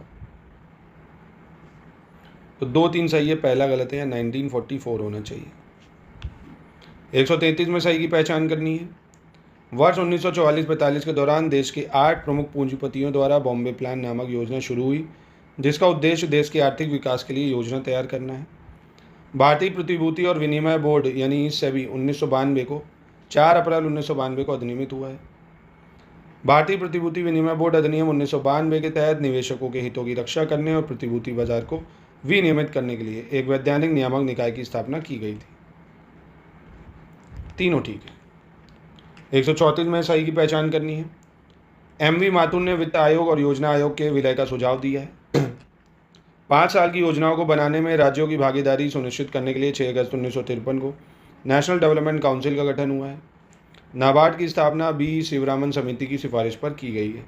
तो 2-3 सही है, पहला गलत है, या 1944 होना चाहिए। 133 में सही की पहचान करनी है। वर्ष 1944-45 के दौरान देश के 8 प्रमुख पूंजीपतियों द्वारा बॉम्बे प्लान नामक योजना शुरू हुई, जिसका उद्देश्य देश के आर्थिक विकास के लिए योजना तैयार करना है। भारतीय प्रतिभूति और विनिमय बोर्ड यानी सेबी 1992 को 4 अप्रैल 1992 को अधिनियमित हुआ है। भारतीय प्रतिभूति विनिमय बोर्ड अधिनियम 1992 के तहत निवेशकों के हितों की रक्षा करने और प्रतिभूति बाजार को विनियमित करने के लिए एक वैधानिक नियामक निकाय की स्थापना की गई थी। तीनों ठीक है। 134 में सही की पहचान करनी है। MV माथुर ने वित्त आयोग और योजना आयोग के विलय का सुझाव दिया है। 5 साल की योजनाओं को बनाने में राज्यों की भागीदारी सुनिश्चित करने के लिए 6 अगस्त 1953 को नेशनल डेवलपमेंट काउंसिल का गठन हुआ है। नाबार्ड की स्थापना B शिवरामन समिति की सिफारिश पर की गई है।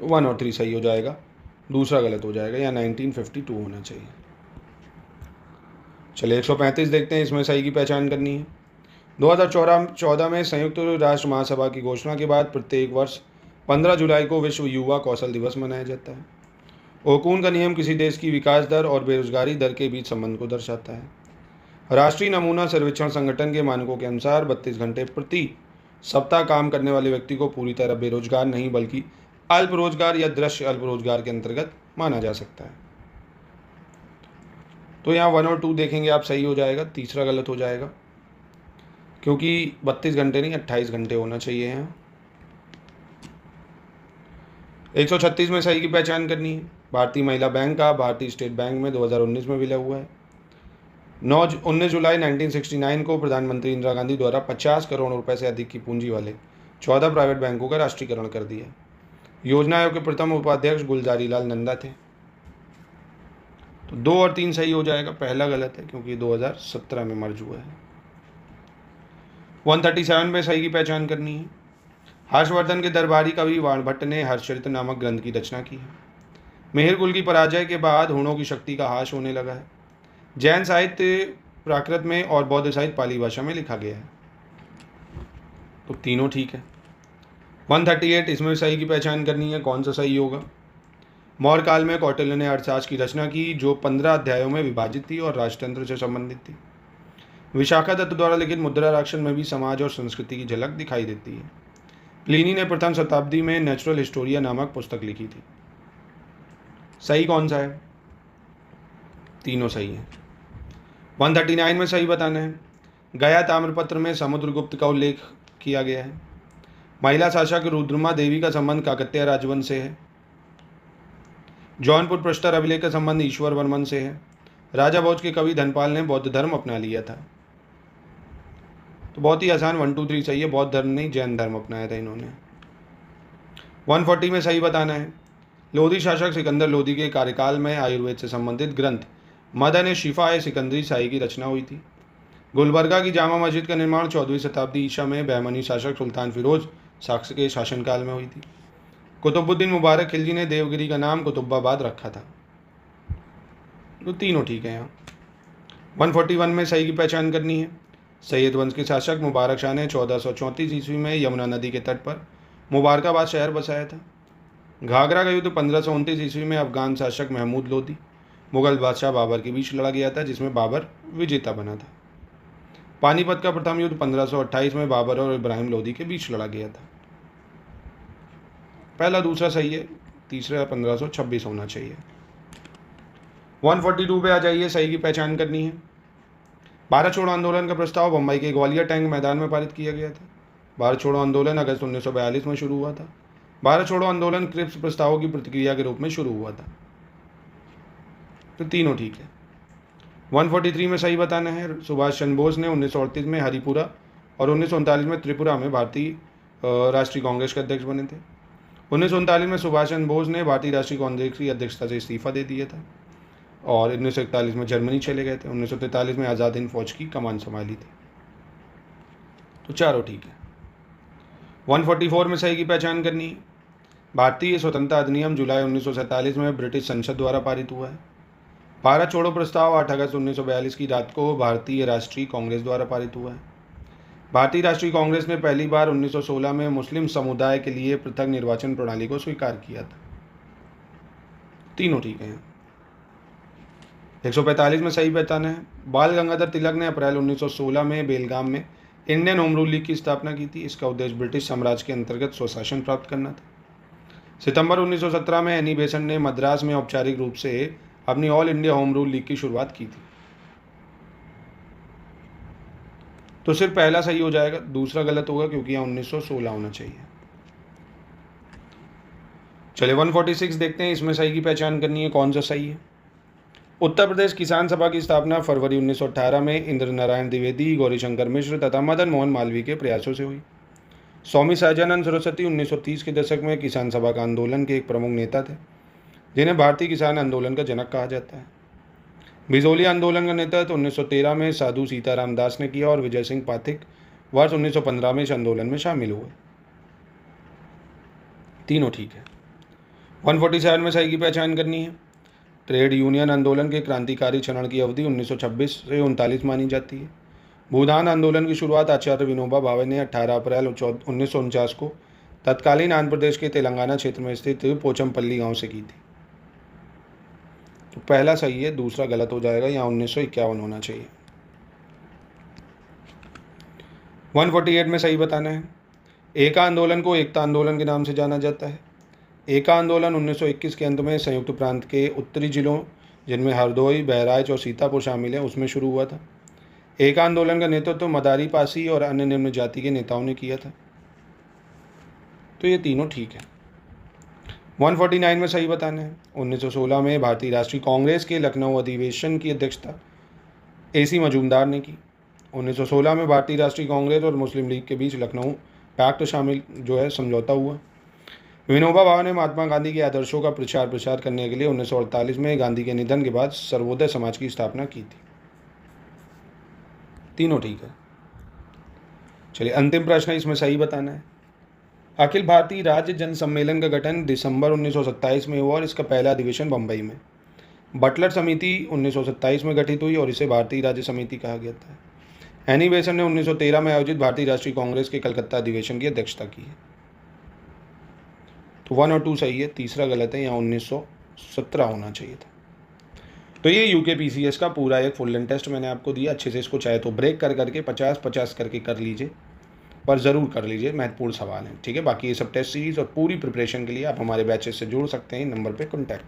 1 और 3 सही हो जाएगा, दूसरा गलत हो जाएगा, या 1952 होना चाहिए। चलिए 135 देखते हैं, इसमें सही की पहचान करनी है। 2014 में संयुक्त राष्ट्र महासभा की घोषणा के बाद प्रत्येक वर्ष 15 जुलाई को विश्व युवा कौशल दिवस मनाया जाता है। ओकून का नियम किसी देश की विकास दर और बेरोजगारी दर के बीच संबंध को दर्शाता है। राष्ट्रीय नमूना सर्वेक्षण संगठन के मानकों के अनुसार 32 घंटे प्रति सप्ताह काम करने वाले व्यक्ति को पूरी तरह बेरोजगार नहीं बल्कि अल्प रोजगार या दृश्य अल्प रोजगार के अंतर्गत माना जा सकता है। तो यहाँ 1 और 2 देखेंगे आप, सही हो जाएगा, तीसरा गलत हो जाएगा क्योंकि 32 घंटे नहीं 28 घंटे होना चाहिए यहाँ। 136 में सही की पहचान करनी है। भारतीय महिला बैंक का भारतीय स्टेट बैंक में 2019 में विलय हुआ है। 19 जुलाई 1969 को प्रधानमंत्री इंदिरा गांधी द्वारा 50 करोड़ रुपए से अधिक की पूंजी वाले 14 प्राइवेट बैंकों का राष्ट्रीयकरण कर दिया। योजना आयोग के प्रथम उपाध्यक्ष गुलजारी लाल नंदा थे। तो 2 और 3 सही हो जाएगा, पहला गलत है क्योंकि 2017 में मर्ज हुआ है। 137 में सही की पहचान करनी है। हर्षवर्धन के दरबारी कवि वाणभट्ट ने हर्षचरित्र नामक ग्रंथ की रचना की है। मिहिर कुल की पराजय के बाद हुणों की शक्ति का ह्रास होने लगा है। जैन साहित्य प्राकृत में और बौद्ध साहित्य पाली भाषा में लिखा गया है। तो तीनों ठीक है। 138 इसमें सही की पहचान करनी है, कौन सा सही होगा। मौर्य काल में कौटिल्य ने अर्थशास्त्र की रचना की जो 15 अध्यायों में विभाजित थी और राजतंत्र से संबंधित थी। विशाखा दत्त द्वारा लिखित मुद्रा राक्षस में भी समाज और संस्कृति की झलक दिखाई देती है। प्लिनी ने प्रथम शताब्दी में नेचुरल हिस्टोरिया नामक पुस्तक लिखी थी। सही कौन सा है? तीनों सही है। 139 में सही बताना है। गया ताम्रपत्र में समुद्रगुप्त का उल्लेख किया गया है। महिला शासक रुद्रमा देवी का संबंध काकतीय राजवंश से है। जौनपुर प्रस्तर अभिलेख का संबंध ईश्वर वर्मन से है। राजा भोज के कवि धनपाल ने बौद्ध धर्म अपना लिया था। तो बहुत ही आसान 1 2 3 सही है। बौद्ध धर्म नहीं, जैन धर्म अपनाया था इन्होंने। 140 में सही बताना है। लोधी शासक सिकंदर लोधी के कार्यकाल में आयुर्वेद से संबंधित ग्रंथ मदन शिफा ए सिकंदरी शाही की रचना हुई थी। गुलबर्गा की जामा मस्जिद का निर्माण 14वीं शताब्दी ईसा में बहमनी शासक सुल्तान फिरोज साक्स के शासनकाल में हुई थी। कुतुबुद्दीन मुबारक खिलजी ने देवगिरी का नाम कुतुबाबाद रखा था। तो तीनों ठीक है यहाँ। 141 में सही की पहचान करनी है। सैयद वंश के शासक मुबारक शाह ने 1434 ईस्वी में यमुना नदी के तट पर मुबारकाबाद शहर बसाया था। घाघरा का युद्ध 1529 ईस्वी में अफगान शासक महमूद लोदी मुगल बादशाह बाबर के बीच लड़ा गया था, जिसमें बाबर विजेता बना था। पानीपत का प्रथम युद्ध 1528 में बाबर और इब्राहिम लोदी के बीच लड़ा गया था। पहला दूसरा सही है, तीसरा 1526 होना चाहिए। 142 पे आ जाइए। सही की पहचान करनी है। भारत छोड़ो आंदोलन का प्रस्ताव बम्बई के ग्वालियर टैंक मैदान में पारित किया गया था। भारत छोड़ो आंदोलन अगस्त 1942 में शुरू हुआ था। भारत छोड़ो आंदोलन क्रिप्स प्रस्तावों की प्रतिक्रिया के रूप में शुरू हुआ था। तो तीनों ठीक है। 143 में सही बताना है। सुभाष चंद्र बोस ने 1938 में हरिपुरा और 1939 में त्रिपुरा में भारतीय राष्ट्रीय कांग्रेस के अध्यक्ष बने थे। 1939 में सुभाष चंद्र बोस ने भारतीय राष्ट्रीय कांग्रेस की अध्यक्षता से इस्तीफा दे दिया था और 1941 में जर्मनी चले गए थे। 1943 में आज़ाद हिंद फौज की कमान संभाली थी। तो चारों ठीक है। 144 में सही की पहचान करनी है। भारतीय स्वतंत्रता अधिनियम जुलाई 1947 में ब्रिटिश संसद द्वारा पारित हुआ है। भारत छोड़ो प्रस्ताव 8 अगस्त 1942 की रात को भारतीय राष्ट्रीय कांग्रेस द्वारा पारित हुआ है। भारतीय राष्ट्रीय कांग्रेस ने पहली बार 1916 में मुस्लिम समुदाय के लिए पृथक निर्वाचन प्रणाली को स्वीकार किया था। तीनों ठीक है। 145 में सही बताना है। बाल गंगाधर तिलक ने अप्रैल 1916 में बेलगाम में इंडियन होम रूल लीग की स्थापना की थी। इसका उद्देश्य ब्रिटिश साम्राज्य के अंतर्गत स्वशासन प्राप्त करना था। सितंबर 1917 में एनी बेसेंट ने मद्रास में औपचारिक रूप से अपनी all India home rule league की शुरुआत की थी। तो सिर्फ पहला सही हो जाएगा, दूसरा गलत होगा क्योंकि यहाँ 1916 होना चाहिए। चलिए 146 देखते हैं। इसमें सही की पहचान करनी है, कौन सा सही है। उत्तर प्रदेश किसान सभा की स्थापना फरवरी 1918 में इंद्र नारायण द्विवेदी, गौरीशंकर मिश्र तथा मदन मोहन मालवीय के प्रयासों से हुई। स्वामी सहजानंद सरस्वती 1930 के दशक में किसान सभा का आंदोलन के एक प्रमुख नेता थे, जिन्हें भारतीय किसान आंदोलन का जनक कहा जाता है। बिजोली आंदोलन का नेतृत्व 1913 में साधु सीताराम दास ने किया और विजय सिंह पाठक वर्ष 1915 में इस आंदोलन में शामिल हुए। तीनों ठीक है। 147 में सही की पहचान करनी है। ट्रेड यूनियन आंदोलन के क्रांतिकारी चरण की अवधि 1926 से 39 मानी जाती है। भूदान आंदोलन की शुरुआत आचार्य विनोबा भावे ने 18 अप्रैल 1949 को तत्कालीन आंध्र प्रदेश के तेलंगाना क्षेत्र में स्थित पोचमपल्ली गांव से की थी। तो पहला सही है, दूसरा गलत हो जाएगा। यहाँ 1951 होना चाहिए। 148 में सही बताना है। एका आंदोलन को एकता आंदोलन के नाम से जाना जाता है। एका आंदोलन 1921 के अंत में संयुक्त प्रांत के उत्तरी जिलों, जिनमें हरदोई, बहराइच और सीतापुर शामिल है, उसमें शुरू हुआ था। एका आंदोलन का नेतृत्व मदारी पासी और अन्य निम्न जाति के नेताओं ने किया था। तो ये तीनों ठीक है। 149 में सही बताना है। 1916 में भारतीय राष्ट्रीय कांग्रेस के लखनऊ अधिवेशन की अध्यक्षता AC मजूमदार ने की। 1916 में भारतीय राष्ट्रीय कांग्रेस और मुस्लिम लीग के बीच लखनऊ पैक्ट शामिल समझौता हुआ। विनोबा भावे ने महात्मा गांधी के आदर्शों का प्रचार करने के लिए 1948 में गांधी के निधन के बाद सर्वोदय समाज की स्थापना की थी। तीनों ठीक है। चलिए अंतिम प्रश्न, इसमें सही बताना है। अखिल भारतीय राज्य जन सम्मेलन का गठन दिसंबर 1927 में हुआ और इसका पहला अधिवेशन बम्बई में। बटलर समिति 1927 में गठित हुई और इसे भारतीय राज्य समिति कहा गया था। एनी बेसेंट ने 1913 में आयोजित भारतीय राष्ट्रीय कांग्रेस के कलकत्ता अधिवेशन की अध्यक्षता की है। तो 1 और 2 सही है, तीसरा गलत है। यहाँ 17 होना चाहिए था। तो ये यूके पीसीएस का पूरा एक फुल लेंथ टेस्ट मैंने आपको दिया। अच्छे से इसको चाहे तो ब्रेक करके 50-50 करके कर लीजिए, पर ज़रूर कर लीजिए, महत्वपूर्ण सवाल है। ठीक है, बाकी ये सब टेस्ट सीरीज़ और पूरी प्रिपरेशन के लिए आप हमारे बैचेस से जुड़ सकते हैं, नंबर पे कॉन्टैक्ट करें।